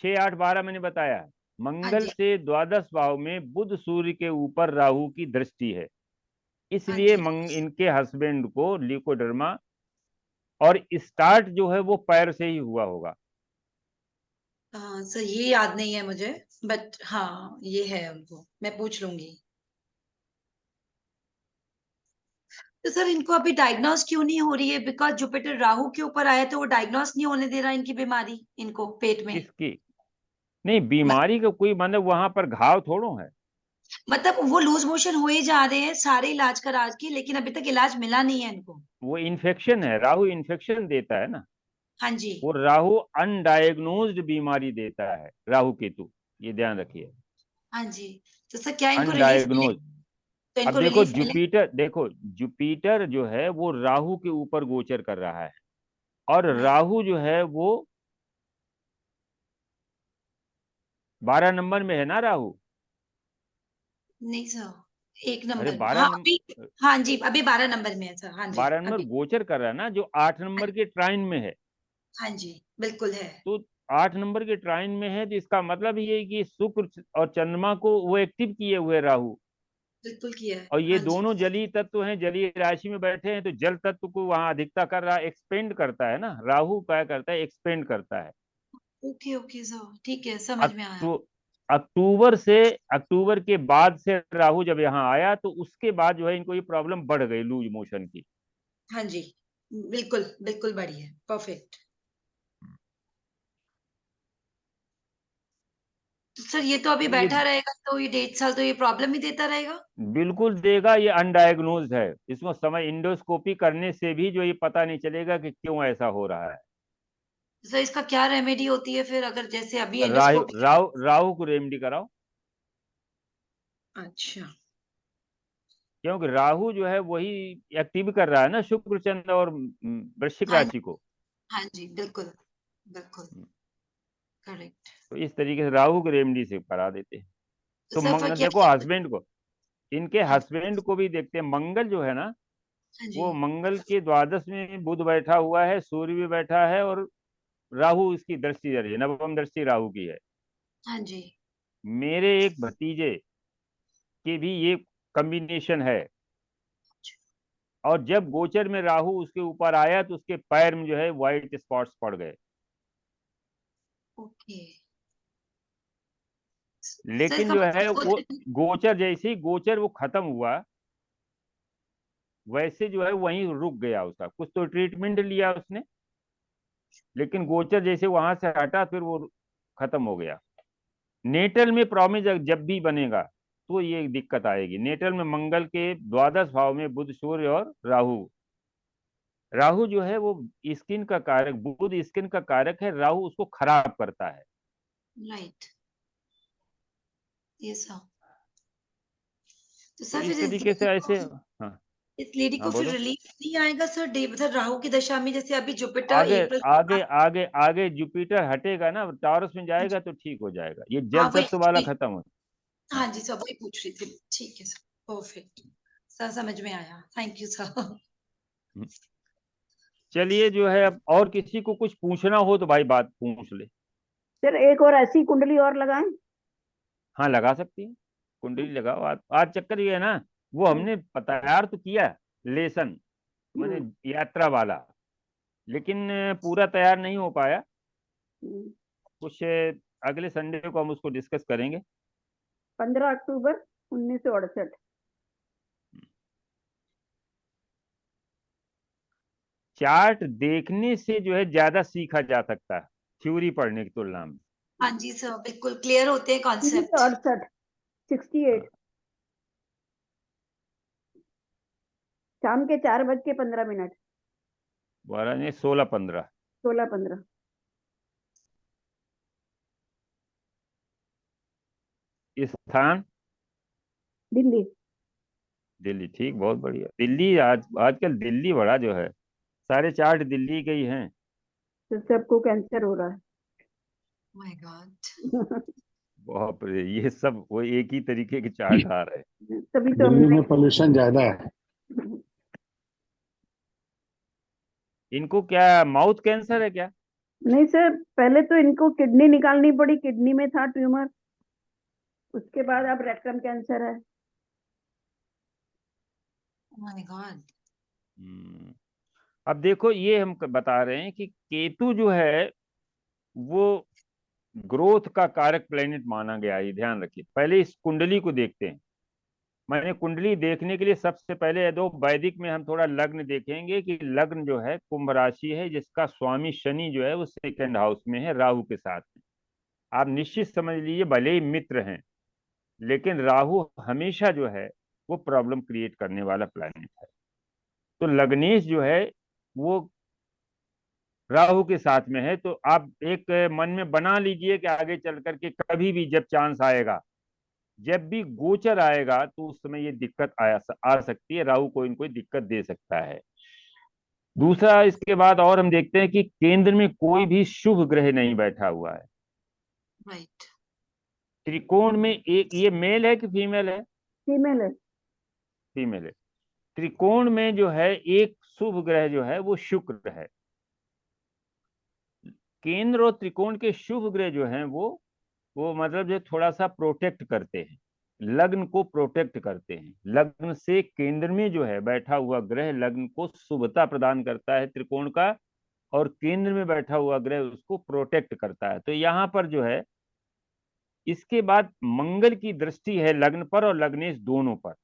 6-8-12 मैंने बताया, हाँ मंगल जी। से द्वादश भाव में बुध सूर्य के ऊपर राहु की दृष्टि है, हाँ इसलिए जी। इनके हस्बैंड को ल्यूकोडर्मा, और स्टार्ट जो है वो पैर से ही हुआ होगा। हाँ सर, ये याद नहीं है मुझे, बट हाँ ये है उनको, मैं पूछ लूंगी। तो सर इनको अभी डायग्नोस क्यों नहीं हो रही है? बिकॉज जुपिटर राहु के ऊपर आया तो वो डायग्नोस नहीं होने दे रहा इनकी बीमारी, इनको पेट में। किसकी? नहीं, बीमारी का कोई मतलब वहां पर घाव थोड़ो है। मतलब वो लूज मोशन हो ही जा रहे हैं सारे इलाज करा के, लेकिन अभी तक इलाज मिला नहीं है इनको। वो इन्फेक्शन है, राहु इन्फेक्शन देता है ना। हाँ जी। वो राहु अनडायग्नोज्ड बीमारी देता है, राहु केतु, ये ध्यान रखिए। हाँ जी। तो सर क्या इनको रिलीफ मिले? अनडायग्नोज। तो अब इनको देखो रिलीफ मिले? जुपिटर जो है वो राहु के ऊपर गोचर कर रहा है, और हाँ। राहु जो है वो 12 नंबर में है ना राहु। नहीं सर, 1 अरे नंबर में, 12 हाँ अभी। नंबर, हाँ जी, अभी 12 नंबर में है सर। हाँ जी 12 नंबर अभी। गोचर कर रहा है ना, जो 8 नंबर के ट्राइन में है। हाँ जी बिल्कुल है। तो 8 नंबर के ट्राइन में है, तो इसका मतलब ये है कि शुक्र और चंद्रमा को वो एक्टिव किए हुए राहु, बिल्कुल किया है। और ये हाँ जी। दोनों जलीय तत्व हैं, जलीय राशि में बैठे हैं, तो जल तत्व को वहां अधिकता कर रहा है, एक्सपेंड करता है ना। राहु क्या करता है? एक्सपेंड करता है। ओके ओके सर, ठीक है, समझ में आया। अक्टू अक्टूबर से, अक्टूबर के बाद से राहु जब यहाँ आया, तो उसके बाद जो है इनको ये प्रॉब्लम बढ़ गई लूज मोशन की। हाँ जी, बिल्कुल बिल्कुल बढ़िया, परफेक्ट। तो सर ये तो अभी ये बैठा रहेगा तो ये 1.5 साल तो ये प्रॉब्लम ही देता रहेगा। बिल्कुल देगा, ये अनडायग्नोज्ड है। इसको समय इंडोस्कोपी करने से भी जो ये पता नहीं चलेगा कि क्यों ऐसा हो रहा है। सर इसका क्या रेमेडी होती है फिर, अगर जैसे अभी राहु एंडोस्कोपी। राहु को रेमेडी कराओ, अच्छा। क्योंकि राहु जो है वही एक्टिव कर रहा है ना शुक्र, चंद्र और वृश्चिक हाँ राशि को। हाँ जी, बिल्कुल बिल्कुल करेक्ट। तो इस तरीके से राहु को रेमेडी से करा देते हैं। तो तो सर फिर मंगल क्या देखो, क्या। हस्बैंड को, इनके हाँ हस्बैंड को भी देखते हैं। मंगल जो है ना, हाँ जी। वो मंगल के द्वादश में बुध बैठा हुआ है, सूर्य भी बैठा है, और राहु इसकी दृष्टि दे रही है, नवम दृष्टि राहु की है। हाँ जी। मेरे एक भतीजे के भी ये कॉम्बिनेशन है, और जब गोचर में राहु उसके ऊपर आया तो उसके पैर में जो है व्हाइट स्पॉट्स पड़ गए। ओके। सर लेकिन इसका जो है मतलब वो गोचर, जैसे ही गोचर वो खत्म हुआ, वैसे जो है वहीं रुक गया उसका। कुछ तो ट्रीटमेंट लिया उसने, लेकिन गोचर जैसे वहां से हटा फिर वो खत्म हो गया। नेटल में प्रॉमिस जब भी बनेगा तो ये दिक्कत आएगी। नेटल में मंगल के द्वादश भाव में बुध, सूर्य और राहु। राहु जो है वो स्किन का कारक, बुध स्किन का कारक है, राहु उसको खराब करता है। राइट। ये सब। तो तो सर इस फिर तरीके से ऐसे। हाँ इस लेडी हाँ को फिर बोलो। रिलीफ नहीं आएगा सर, डे मतलब राहु की दशा में, जैसे अभी जुपिटर आगे अप्रैल। आगे आगे आगे जुपिटर हटेगा ना, टॉरस में जाएगा तो ठीक हो जाएगा। ये हाँ जल तत्व वाला वही। खत्म हो। हाँ हाँ। जी सर, वही पूछ रही थी। ठीक है सर, परफेक्ट। सर समझ में आया, थैंक यू सर। चलिए, जो है अब और किसी को कुछ पूछना हो तो भाई बात पूछ ले। सर एक और ऐसी कुंडली और लगाएं। हाँ लगा सकती है, कुंडली लगाओ। आज चक्कर ये है ना, वो हम्म, हमने तैयार तो किया लेसन, मैंने हम्म, यात्रा वाला, लेकिन पूरा तैयार नहीं हो पाया। हम्म। कुछ अगले संडे को हम उसको डिस्कस करेंगे। 15 अक्टूबर 1968। चार्ट देखने से जो है ज्यादा सीखा जा सकता है थ्योरी पढ़ने की तुलना में। हाँ जी सर, बिल्कुल क्लियर होते हैं उन्नीस कॉन्सेप्ट। सौ अड़सठ 68। शाम के 4:15। 12 नहीं, 16-15। 16:15। स्थान दिल्ली। दिल्ली, ठीक, बहुत बढ़िया। दिल्ली आजकल दिल्ली बड़ा जो है, सारे चार्ट दिल्ली के ही हैं। तो सबको कैंसर हो रहा माय गॉड। है। बहुत ये सब वो एक ही तरीके के चार्ट आ रहे हैं। तभी तो दिल्ली हमने। में पोल्यूशन ज्यादा है। इनको क्या माउथ कैंसर है क्या? नहीं सर, पहले तो इनको किडनी निकालनी पड़ी, किडनी में था ट्यूमर। उसके बाद अब रेक्टम कैंसर है। My God. अब देखो, ये हम बता रहे हैं कि केतु जो है वो ग्रोथ का कारक प्लेनेट माना गया है। ध्यान रखिए, पहले इस कुंडली को देखते हैं। मैंने कुंडली देखने के लिए सबसे पहले दो वैदिक में हम थोड़ा लग्न देखेंगे कि लग्न जो है कुंभ राशि है, जिसका स्वामी शनि जो है वो सेकंड हाउस में है राहु के साथ में। आप निश्चित समझ लीजिए, भले ही मित्र हैं, लेकिन राहु हमेशा जो है वो प्रॉब्लम क्रिएट करने वाला प्लैनेट है। तो लग्नेश जो है वो राहु के साथ में है। तो आप एक मन में बना लीजिए कि आगे चल करके कभी भी जब चांस आएगा, जब भी गोचर आएगा, तो उस समय ये दिक्कत आ सकती है। राहु कोई न कोई दिक्कत दे सकता है। दूसरा, इसके बाद और हम देखते हैं कि केंद्र में कोई भी शुभ ग्रह नहीं बैठा हुआ है। राइट। त्रिकोण में एक, ये मेल है कि फीमेल है? फीमेल है। फीमेल है। त्रिकोण में जो है एक शुभ ग्रह जो है वो शुक्र है। केंद्र और त्रिकोण के शुभ ग्रह जो हैं वो मतलब जो थोड़ा सा प्रोटेक्ट करते हैं, लग्न को प्रोटेक्ट करते हैं। लग्न से केंद्र में जो है बैठा हुआ ग्रह लग्न को शुभता प्रदान करता है त्रिकोण का, और केंद्र में बैठा हुआ ग्रह उसको प्रोटेक्ट करता है। तो यहाँ पर जो है, इसके बाद मंगल की दृष्टि है लग्न पर और लग्नेश दोनों पर।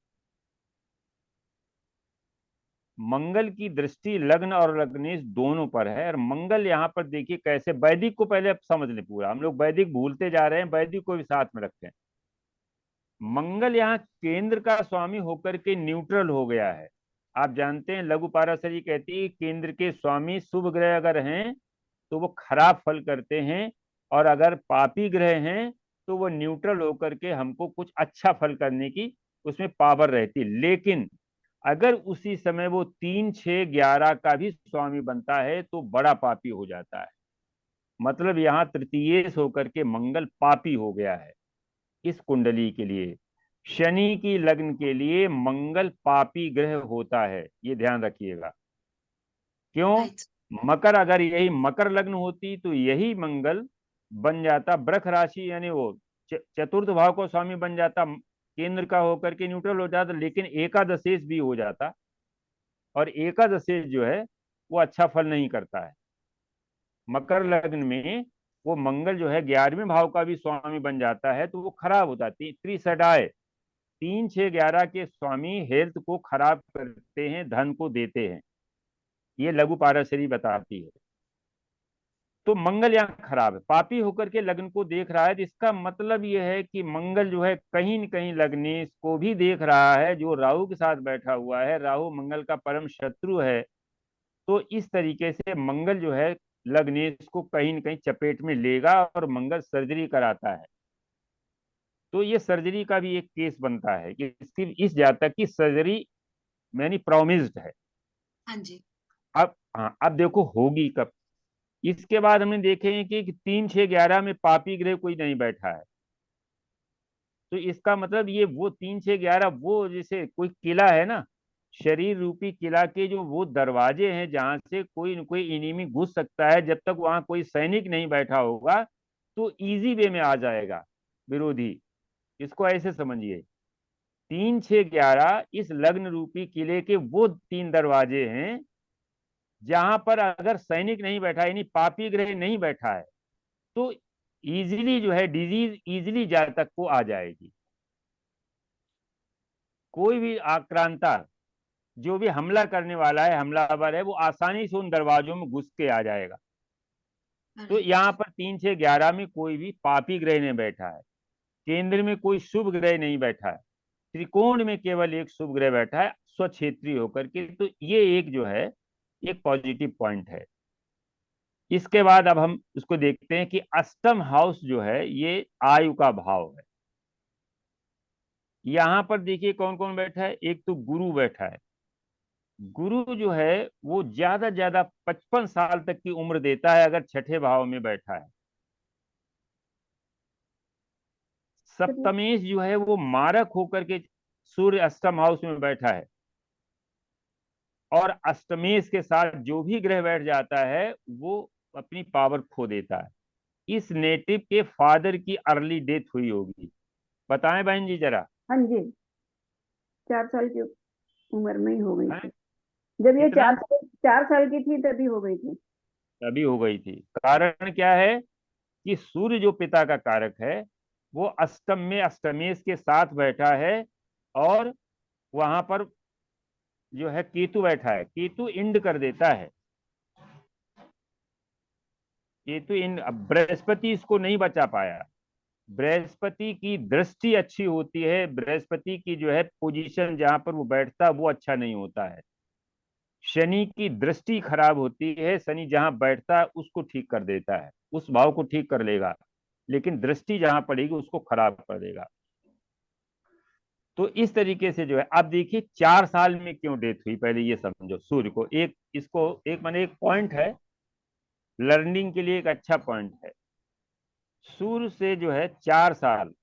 मंगल की दृष्टि लग्न और लग्नेश दोनों पर है। और मंगल यहाँ पर देखिए कैसे, वैदिक को पहले आप समझ लें पूरा, हम लोग वैदिक भूलते जा रहे हैं, वैदिक को भी साथ में रखते हैं। मंगल यहाँ केंद्र का स्वामी होकर के न्यूट्रल हो गया है। आप जानते हैं लघु पाराशरी कहती है केंद्र के स्वामी शुभ ग्रह अगर हैं तो वो खराब फल करते हैं, और अगर पापी ग्रह हैं तो वो न्यूट्रल होकर के हमको कुछ अच्छा फल करने की उसमें पावर रहती है। लेकिन अगर उसी समय वो 3, 6, 11 का भी स्वामी बनता है तो बड़ा पापी हो जाता है। मतलब यहाँ तृतीयेश होकर के मंगल पापी हो गया है इस कुंडली के लिए। शनि की लग्न के लिए मंगल पापी ग्रह होता है, ये ध्यान रखिएगा। क्यों? राइट। मकर, अगर यही मकर लग्न होती तो यही मंगल बन जाता वृष राशि, यानी वो चतुर्थ भाव को स्वामी बन जाता, केंद्र का होकर के न्यूट्रल हो जाता, लेकिन एकादशेश भी हो जाता। और एकादशेश जो है वो अच्छा फल नहीं करता है। मकर लग्न में वो मंगल जो है 11वें भाव का भी स्वामी बन जाता है तो वो खराब होता है। त्रिसडाय 3, 6, 11 के स्वामी हेल्थ को खराब करते हैं, धन को देते हैं, ये लघु पाराशरी बताती है। तो मंगल यहाँ खराब है, पापी होकर के लग्न को देख रहा है। तो इसका मतलब यह है कि मंगल जो है कहीं न कहीं लग्नेश को भी देख रहा है, जो राहु के साथ बैठा हुआ है। राहु मंगल का परम शत्रु है। तो इस तरीके से मंगल जो है लग्नेश को कहीं न कहीं चपेट में लेगा और मंगल सर्जरी कराता है। तो ये सर्जरी का भी एक केस बनता है कि इसकी, इस जातक की सर्जरी मैंने प्रॉमिस्ड है। हाँ जी। अब हाँ, अब देखो होगी कब। इसके बाद हमने देखे हैं कि 3, 6, 11 में पापी ग्रह कोई नहीं बैठा है। तो इसका मतलब ये वो 3, 6, 11 वो जैसे कोई किला है ना, शरीर रूपी किला के जो वो दरवाजे हैं जहां से कोई न कोई इनिमी घुस सकता है, जब तक वहां कोई सैनिक नहीं बैठा होगा तो इजी वे में आ जाएगा विरोधी। इसको ऐसे समझिए, 3, 6, 11 इस लग्न रूपी किले के वो 3 दरवाजे हैं जहां पर अगर सैनिक नहीं बैठा यानी पापी ग्रह नहीं बैठा है तो इजीली जो है डिजीज इजीली जातक को आ जाएगी। कोई भी आक्रांता जो भी हमला करने वाला है, हमलावर है, वो आसानी से उन दरवाजों में घुस के आ जाएगा। तो यहाँ पर 3, 6, 11 में कोई भी पापी ग्रह नहीं बैठा है, केंद्र में कोई शुभ ग्रह नहीं बैठा है, त्रिकोण में केवल एक शुभ ग्रह बैठा है स्वक्षेत्री होकर के। तो ये एक जो है एक पॉजिटिव पॉइंट है। इसके बाद अब हम उसको देखते हैं कि अष्टम हाउस जो है ये आयु का भाव है। यहां पर देखिए कौन कौन बैठा है। एक तो गुरु बैठा है। गुरु जो है वो ज्यादा 55 साल तक की उम्र देता है अगर छठे भाव में बैठा है। सप्तमेश जो है वो मारक होकर के सूर्य अष्टम हाउस में बैठा है, और अष्टमेश के साथ जो भी ग्रह बैठ जाता है वो अपनी पावर खो देता है। इस नेटिव के फादर की अर्ली डेथ हुई होगी, बताएं बहन जी जरा। हाँ जी, 4 साल की उम्र में ही हो गई हैं? थी। जब ये कितना? 4 साल की थी तभी हो गई थी। तभी हो गई थी। कारण क्या है कि सूर्य जो पिता का कारक है वो अष्टम में अष्टमेश के साथ बैठा है, और वहां पर जो है केतु बैठा है। केतु इंड कर देता है, केतु इंड। अब बृहस्पति इसको नहीं बचा पाया। बृहस्पति की दृष्टि अच्छी होती है, बृहस्पति की जो है पोजीशन जहां पर वो बैठता है वो अच्छा नहीं होता है। शनि की दृष्टि खराब होती है, शनि जहां बैठता है उसको ठीक कर देता है, उस भाव को ठीक कर लेगा, लेकिन दृष्टि जहां पड़ेगी उसको खराब कर देगा। तो इस तरीके से जो है, अब देखिए 4 साल में क्यों डेथ हुई, पहले ये समझो। सूर्य को एक, इसको एक माने एक पॉइंट है, लर्निंग के लिए एक अच्छा पॉइंट है। सूर्य से जो है 4 साल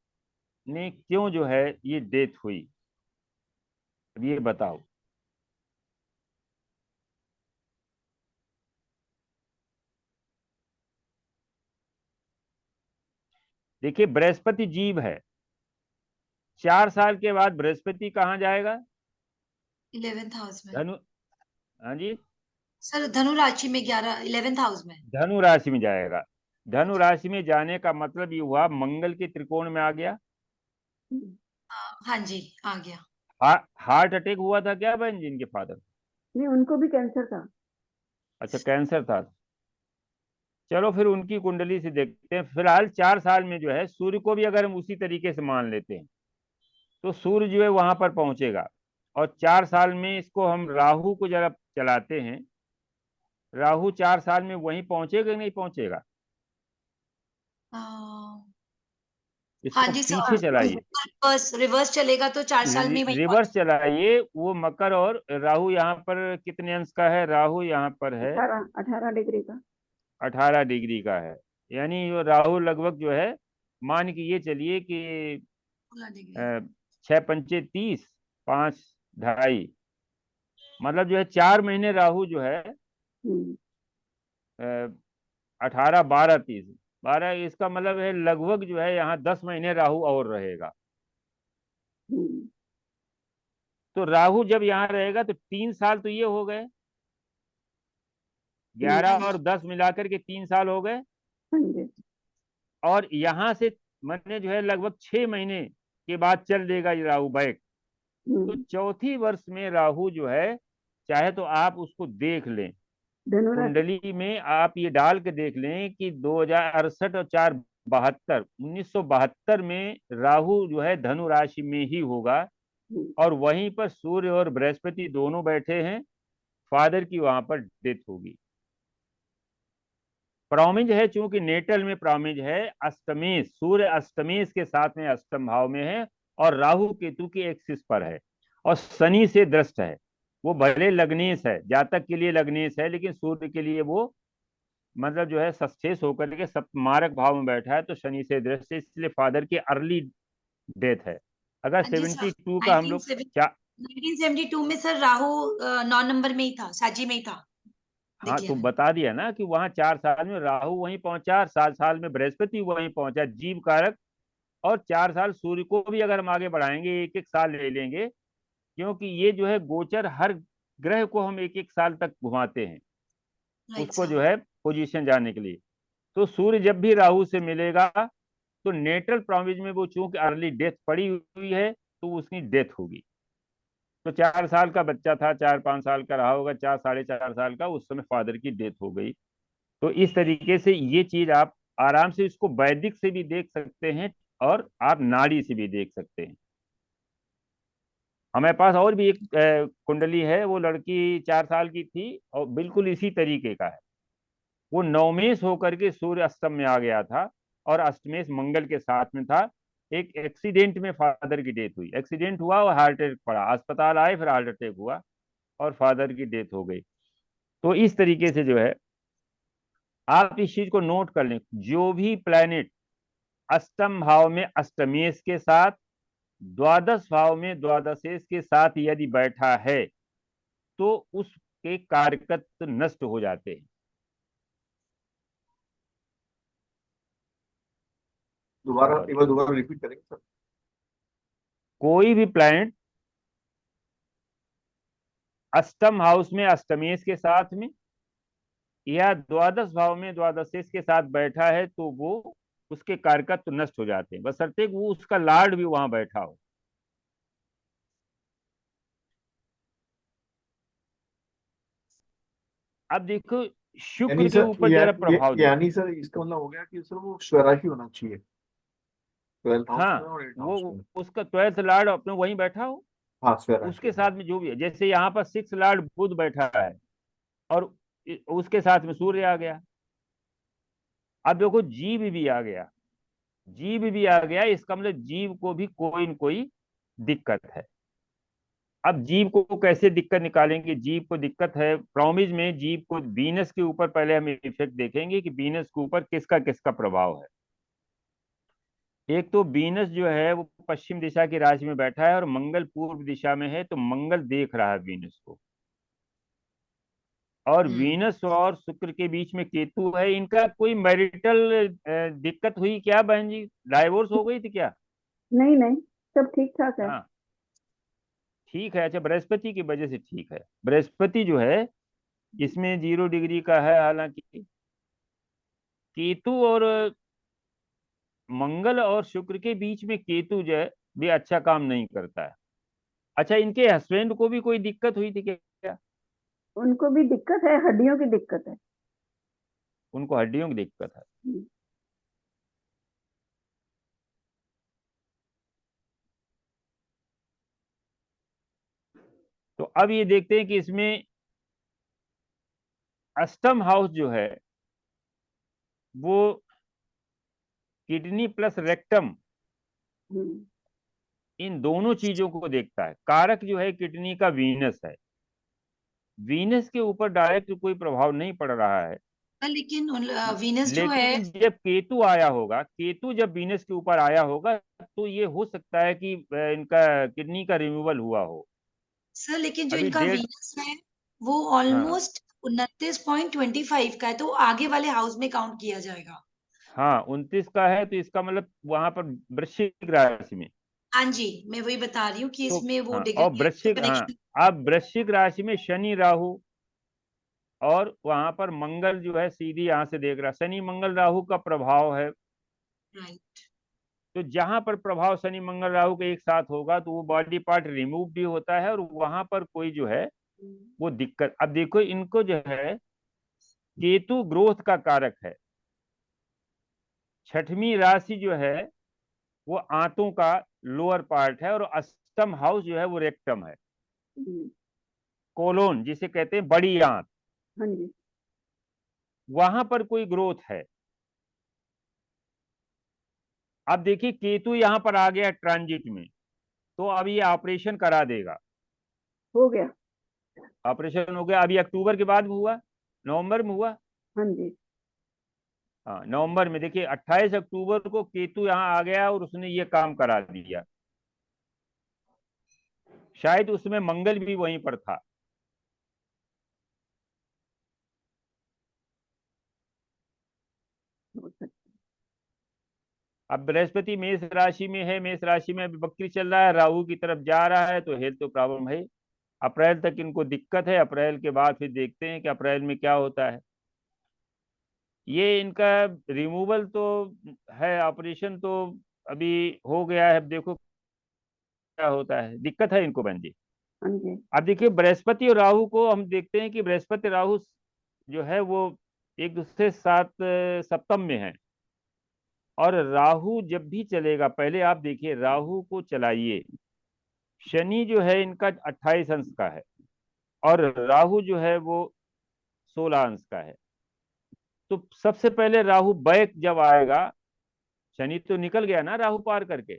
में क्यों जो है ये डेथ हुई, अब ये बताओ। देखिए बृहस्पति जीव है, 4 साल के बाद बृहस्पति कहाँ जाएगा? 11th हाउस में। धनु, हाँ जी, सर धनु राशि में 11th हाउस में। धनु राशि में जाएगा। धनु राशि में जाने का मतलब ये हुआ मंगल के त्रिकोण में आ गया। हाँ जी, आ गया। हार्ट अटैक हुआ था क्या बहन जी इनके फादर? नहीं, उनको भी कैंसर था। अच्छा, कैंसर था। चलो फिर उनकी कुंडली से देखते हैं। फिलहाल 4 साल में जो है सूर्य को भी अगर हम उसी तरीके से मान लेते हैं तो सूर्य जो है वहां पर पहुंचेगा। और 4 साल में इसको हम राहु को जरा चलाते हैं, राहु 4 साल में वहीं पहुंचेगा कि नहीं पहुंचेगा? हाँ इसको जी पीछे सर, चलाइए, रिवर्स रिवर्स चलेगा तो 4 साल में वही रिवर्स चलाइए। वो मकर और राहु यहाँ पर कितने अंश का है? राहु यहाँ पर है 18 डिग्री का। 18 डिग्री का है। यानी वो राहु लगभग जो है, मान के ये चलिए कि डिग्री। 6 पंचे 30, 5 ढाई, मतलब जो है 4 महीने राहु जो है हम्म 18 12 30 12, इसका मतलब है लगभग जो है यहाँ 10 महीने राहु और रहेगा। हम्म तो राहु जब यहाँ रहेगा तो 3 साल तो ये हो गए, 11 और 10 मिलाकर के 3 साल हो गए। हाँ जी। और यहाँ से मैंने जो है लगभग 6 महीने के बाद चल देगा ये राहु बैक। तो चौथी वर्ष में राहु जो है, चाहे तो आप उसको देख लें, धनुराशि। कुंडली में आप ये डाल के देख लें कि 2068 और 4 72, 1972 में राहु जो है धनु राशि में ही होगा। और वहीं पर सूर्य और बृहस्पति दोनों बैठे हैं, फादर की वहां पर डेथ होगी। प्रॉमिज है, चूंकि नेटल में प्रॉमिज है, अष्टमेश, सूर्य अष्टमेश के साथ में अष्टम भाव में है और राहु केतु की एक्सिस पर है और शनि से दृष्ट है। वो भले लग्नेश है, जातक के लिए लग्नेश है, लेकिन सूर्य के लिए वो मतलब जो है सस्तेश होकर के सप्तमारक भाव में बैठा है, तो शनि से दृष्ट है, इसलिए फादर की अर्ली डेथ है। अगर हाँ जी सर, 72 का हम लोग 1972 में सर राहु 9 नंबर में ही था, साजी में ही था। हाँ, देख लिया तो मैंने। बता दिया ना कि वहां 4 साल में राहु वहीं पहुंचा, 7 साल में बृहस्पति वहीं पहुंचा, जीव कारक। और 4 साल सूर्य को भी अगर हम आगे बढ़ाएंगे, एक एक साल ले लेंगे, क्योंकि ये जो है गोचर हर ग्रह को हम एक एक साल तक घुमाते हैं राइट उसको सर। जो है पोजीशन जाने के लिए। तो सूर्य जब भी राहु से मिलेगा तो नेटल प्रॉमिज में वो चूंकि अर्ली डेथ पड़ी हुई है तो उसकी डेथ होगी। तो 4 साल का बच्चा था, 4 5 साल का रहा होगा, 4 साढ़े 4 साल का, उस समय फादर की डेथ हो गई। तो इस तरीके से ये चीज आप आराम से इसको वैदिक से भी देख सकते हैं और आप नाड़ी से भी देख सकते हैं। हमारे पास और भी एक कुंडली है, वो लड़की 4 साल की थी और बिल्कुल इसी तरीके का है। वो नवमेश होकर के सूर्य अष्टम में आ गया था और अष्टमेश मंगल के साथ में था। एक एक्सीडेंट में फादर की डेथ हुई, एक्सीडेंट हुआ और हार्ट अटैक पड़ा, अस्पताल आए, फिर हार्ट अटैक हुआ और फादर की डेथ हो गई। तो इस तरीके से जो है आप इस चीज को नोट कर लें, जो भी प्लैनेट अष्टम भाव में अष्टमेश के साथ, द्वादश भाव में द्वादशेश के साथ यदि बैठा है तो उसके कारकत्व नष्ट हो जाते हैं। दोबारा एक बार दोबारा रिपीट करेंगे सर? कोई भी प्लैनेट अष्टम हाउस में अष्टमेश के साथ में या द्वादश भाव में द्वादशेश के साथ बैठा है तो वो उसके कारकत्व नष्ट हो जाते हैं, बशर्ते वो उसका लॉर्ड भी वहां बैठा हो। अब देखो शुक्र यानी के सर ऊपर जरा प्रभाव देखो। यानी सर इसका मतलब हो गया कि सर वो स्वराशि होना चाहिए 12th हाउस हाँ, में और 8th वो हाउस में। उसका 12th लॉर्ड अपने वहीं बैठा हो, हाँ, स्वराशि उसके साथ में जो भी है, जैसे यहाँ पर 6th लॉर्ड बुध बैठा है और उसके साथ में सूर्य आ गया। अब देखो जीव भी आ गया, जीव भी आ गया, इसका मतलब जीव को भी कोई न कोई दिक्कत है। अब जीव को कैसे दिक्कत निकालेंगे? जीव को दिक्कत है प्रॉमिज में, जीव को वीनस के ऊपर पहले हम इफेक्ट देखेंगे कि वीनस के ऊपर किसका किसका प्रभाव है। एक तो वीनस जो है वो पश्चिम दिशा की राशि में बैठा है और मंगल पूर्व दिशा में है, तो मंगल देख रहा है वीनस को। और वीनस और शुक्र के बीच में केतु है। इनका कोई मैरिटल दिक्कत हुई क्या बहन जी? डाइवोर्स हो गई थी क्या? नहीं नहीं, सब ठीक ठाक है। हाँ, ठीक है। अच्छा, बृहस्पति की वजह से ठीक है। बृहस्पति जो है इसमें 0 डिग्री का है, हालांकि केतु और मंगल और शुक्र के बीच में केतु जो है भी अच्छा काम नहीं करता है। अच्छा, इनके हस्बैंड को भी कोई दिक्कत हुई थी क्या? उनको भी दिक्कत है, हड्डियों की दिक्कत है। उनको हड्डियों की दिक्कत है। हम्म। तो अब ये देखते हैं कि इसमें अष्टम हाउस जो है वो किडनी प्लस रेक्टम हम्म। इन दोनों चीजों को देखता है। कारक जो है किडनी का वीनस है। वीनस के ऊपर डायरेक्ट कोई प्रभाव नहीं पड़ रहा है, लेकिन वीनस जो है, लेकिन जब केतु आया होगा, केतु जब वीनस के ऊपर आया होगा तो ये हो सकता है कि इनका किडनी का रिमूवल हुआ हो। सर लेकिन जो अभी इनका डेढ़ वीनस है वो हाँ ऑलमोस्ट 29.25 का है, तो वो आगे वाले हाउस में काउंट किया जाएगा। हाँ 29 का है, तो इसका मतलब वहां पर वृश्चिक राशि में। हाँ जी, मैं वही बता रही हूँ कि तो इसमें वो हाँ, डिग्री और है तो वृश्चिक, हाँ कनेक्शन। अब वृश्चिक राशि में शनि राहु, और वहां पर मंगल जो है सीधी यहाँ से देख रहा, शनि मंगल राहु का प्रभाव है। राइट। तो जहां पर प्रभाव शनि मंगल राहु के एक साथ होगा तो वो बॉडी पार्ट रिमूव भी होता है, और वहां पर कोई जो है वो दिक्कत। अब देखो इनको जो है केतु ग्रोथ का कारक है। छठवीं राशि जो है वो आंतों का लोअर पार्ट है, और अष्टम हाउस जो है वो रेक्टम है, हम्म। कोलोन जिसे कहते हैं बड़ी आंत, हाँ जी। वहां पर कोई ग्रोथ है। अब देखिए केतु यहां पर आ गया ट्रांजिट में, तो अब ये ऑपरेशन करा देगा। हो गया। ऑपरेशन हो गया, अभी अक्टूबर के बाद में हुआ, नवंबर में हुआ। हाँ जी। हाँ नवंबर में देखिए 28 अक्टूबर को केतु यहाँ आ गया और उसने ये काम करा दिया। शायद उसमें मंगल भी वहीं पर था। हो सकता अब बृहस्पति मेष राशि में है, मेष राशि में अभी वक्री चल रहा है, राहु की तरफ जा रहा है, तो हेल्थ तो प्रॉब्लम है। अप्रैल तक इनको दिक्कत है, अप्रैल के बाद फिर देखते हैं कि अप्रैल में क्या होता है। ये इनका रिमूवल तो है, ऑपरेशन तो अभी हो गया है, अब देखो क्या होता है। दिक्कत है इनको बहन जी। हाँ जी। अब देखिए बृहस्पति और राहु को हम देखते हैं कि बृहस्पति राहु जो है वो एक दूसरे के साथ सप्तम में है। और राहु जब भी चलेगा, पहले आप देखिए राहु को चलाइए, शनि जो है इनका 28 अंश का है, और राहु जो है वो 16 अंश का है। तो सबसे पहले राहु बैक जब आएगा, शनि तो निकल गया ना राहु पार करके,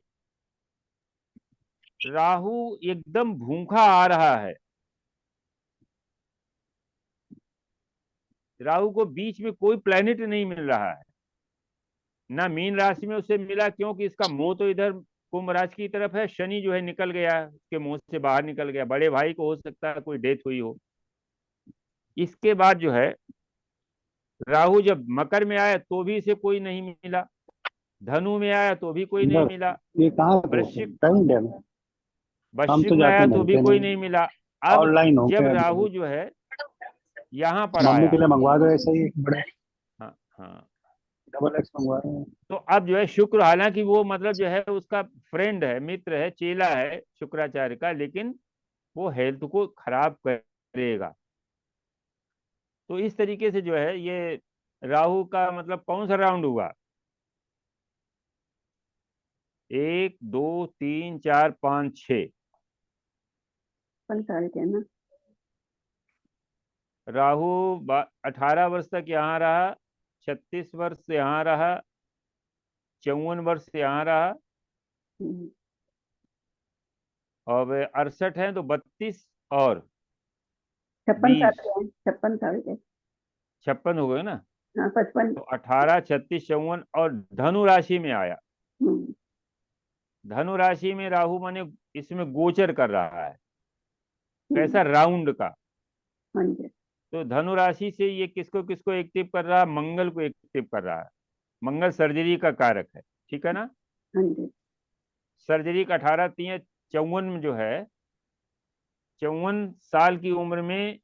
राहु एकदम भूखा आ रहा है। राहु को बीच में कोई प्लेनेट नहीं मिल रहा है, ना मीन राशि में उसे मिला, क्योंकि इसका मुंह तो इधर कुंभ राशि की तरफ है। शनि जो है निकल गया, उसके मुंह से बाहर निकल गया। बड़े भाई को हो सकता है कोई डेथ हुई हो। इसके बाद जो है राहु जब मकर में आया तो भी इसे कोई नहीं मिला, धनु में आया तो भी कोई नहीं मिला, ये कहाँ पे वृश्चिक टाइम डे में हम वृश्चिक तो में जाते आया तो भी मिलते कोई नहीं, नहीं मिला। अब ऑनलाइन हो जब क्या? राहु जो है यहाँ पर मम्मी आया, के लिए मंगवा दो ऐसे ही बड़े हाँ हाँ, डबल एक्स मंगवा रहे हैं। तो अब जो है शुक्र, हालांकि वो मतलब जो है उसका फ्रेंड है, मित्र है, चेला है शुक्राचार्य का, लेकिन वो हेल्थ को खराब करेगा। तो इस तरीके से जो है ये राहु का मतलब कौन सा राउंड हुआ, 1 2 3 4 5 6, 55 साल के ना। राहु 18 वर्ष तक यहाँ रहा, 36 वर्ष यहाँ रहा, 54 वर्ष यहाँ रहा, हम्म। और 68 है तो 32 और 56 साल 20, के हैं, 56 साल के। 56 हो गए ना। हाँ 55। तो 18 36 54, और धनु राशि में आया। हम्म। धनु राशि में राहु माने इसमें गोचर कर रहा है, हम्म। कैसा राउंड का। हाँ जी। तो धनु राशि से ये किसको किसको एक्टिव कर रहा है, मंगल को एक्टिव कर रहा है। मंगल सर्जरी का कारक है, ठीक है ना। हाँ जी। सर्जरी का 18 3 54 में जो है 54 साल की उम्र में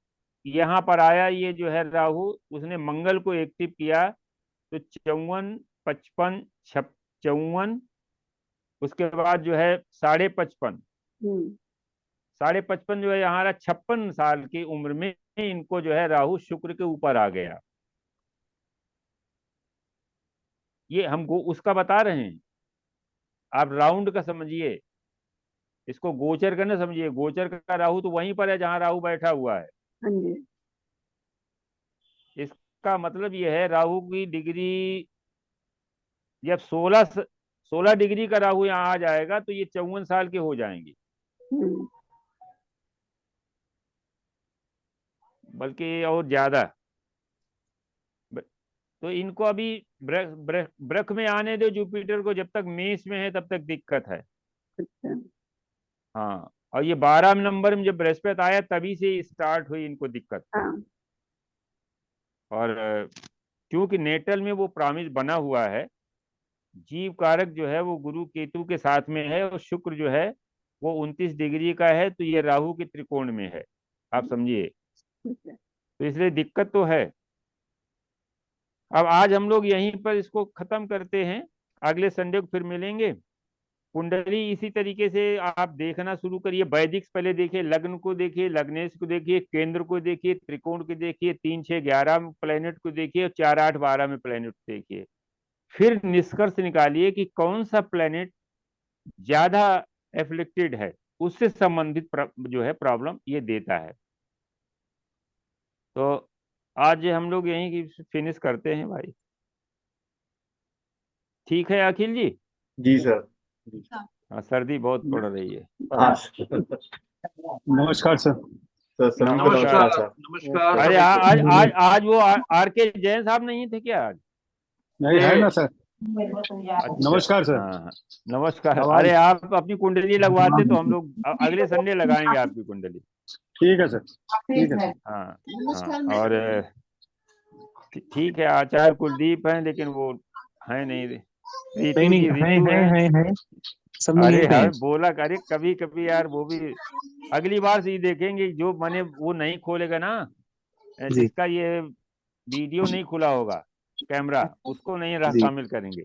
यहाँ पर आया ये जो है राहु, उसने मंगल को एक्टिव किया। तो 54 55 54, उसके बाद जो है 55.5, हम्म। 55.5 जो है यहाँ 56 साल की उम्र में इनको जो है राहु शुक्र के ऊपर आ गया। ये हम उसका बता रहे हैं, आप राउंड का समझिए, इसको गोचर का ना समझिए। गोचर का राहु तो वहीं पर है जहां राहु बैठा हुआ है। हाँ जी। इसका मतलब यह है राहु की डिग्री जब 16 डिग्री का राहु यहाँ आ जाएगा तो ये 54 साल के हो जाएंगे, हम्म, बल्कि और ज्यादा। तो इनको अभी ब्रख में आने दो जुपिटर को, जब तक मेष में है तब तक दिक्कत है। अच्छा। हाँ, और ये 12 नंबर में जब बृहस्पति आया तभी से स्टार्ट हुई इनको दिक्कत। हाँ। और क्योंकि नेटल में वो प्रॉमिस बना हुआ है, जीव कारक जो है वो गुरु केतु के साथ में है, और शुक्र जो है वो 29 डिग्री का है, तो ये राहु के त्रिकोण में है, आप समझिए। तो इसलिए दिक्कत तो है। अब आज हम लोग यहीं पर इसको खत्म करते हैं, अगले संडे को फिर मिलेंगे। कुंडली इसी तरीके से आप देखना शुरू करिए। वैदिक पहले देखिए, लग्न को देखिए, लग्नेश को देखिए, केंद्र को देखिए, त्रिकोण को देखिए, 3, 6, 11 प्लेनेट को देखिए, 4, 8, 12 में प्लेनेट देखिए। फिर निष्कर्ष निकालिए कि कौन सा प्लेनेट ज्यादा एफ्लिक्टेड है, उससे संबंधित जो है प्रॉब्लम ये देता है। तो आज हम लोग यहीं की फिनिश करते हैं भाई। ठीक है अखिल जी? जी सर। हाँ, सर्दी बहुत पड़ रही है। हाँ नमस्कार सर। सर, सभी को नमस्कार सर। नमस्कार। अरे आज वो आर के जैन साहब नहीं थे क्या आज? नहीं है ना सर। अच्छा, नमस्कार सर। हाँ, नमस्कार। आवाज- अरे आप अपनी कुंडली लगवाते तो हम लोग अगले संडे लगाएंगे आपकी कुंडली। ठीक है सर। ठीक है सर। हाँ हाँ, और ठीक है, आचार्य कुलदीप हैं, लेकिन वो है नहीं। रितु जी, रितु है। सब अरे यहीं पे यार हैं। बोला, अरे कभी कभी यार वो भी अगली बार से ही देखेंगे। जो मैंने वो नहीं खोलेगा ना, जी। जिसका ये वीडियो नहीं खुला होगा कैमरा, उसको नहीं जी। शामिल करेंगे।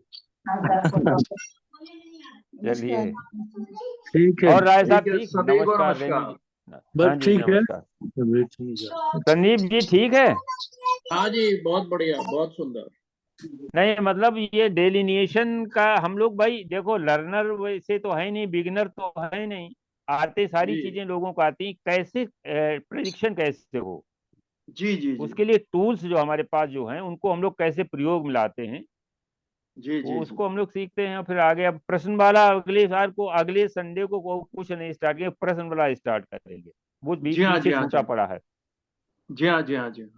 चलिए, ठीक है। और राय साहब ठीक है, ठीक? सभी को नमस्कार नमस्कार। रेणु जी। बस हाँ जी, ठीक है। नमस्कार। संदीप जी ठीक है? हाँ जी, बहुत बढ़िया, बहुत सुंदर। नहीं मतलब ये डेलिनिएशन का हम लोग भाई देखो, लर्नर वैसे तो है नहीं, बिगिनर तो है नहीं, आते सारी जी। चीजें लोगों को आती, कैसे प्रेडिक्शन कैसे हो, जी जी जी उसके लिए टूल्स जो हमारे पास जो हैं उनको हम लोग कैसे प्रयोग में लाते हैं, जी जी उसको हम लोग सीखते हैं। और फिर आगे अब प्रश्न वाला अगले साल को, अगले संडे को कुछ नहीं स्टार्ट किया, प्रश्न वाला स्टार्ट करेंगे, वो जी हाँ, पीछे जी हाँ, छूटा जी। पड़ा है। जी हाँ जी हाँ जी हाँ।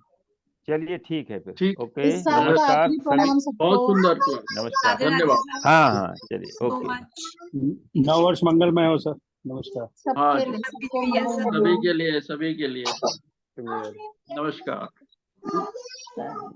चलिए ठीक है फिर। ठीक। ओके, इस साल का नमस्कार आखिरी प्रणाम सभी। बहुत सबको। सुंदर क्लास। नमस्कार। राधे राधे धन्यवाद। सर। हाँ हाँ, चलिए, सो ओके। मच। नव वर्ष मंगलमय हो सर। नमस्कार। हाँ सबके जी, लिए, सबको प्रिय सर। मंगल सभी हो। के लिए, सभी के लिए। नमस्कार। नमस्कार।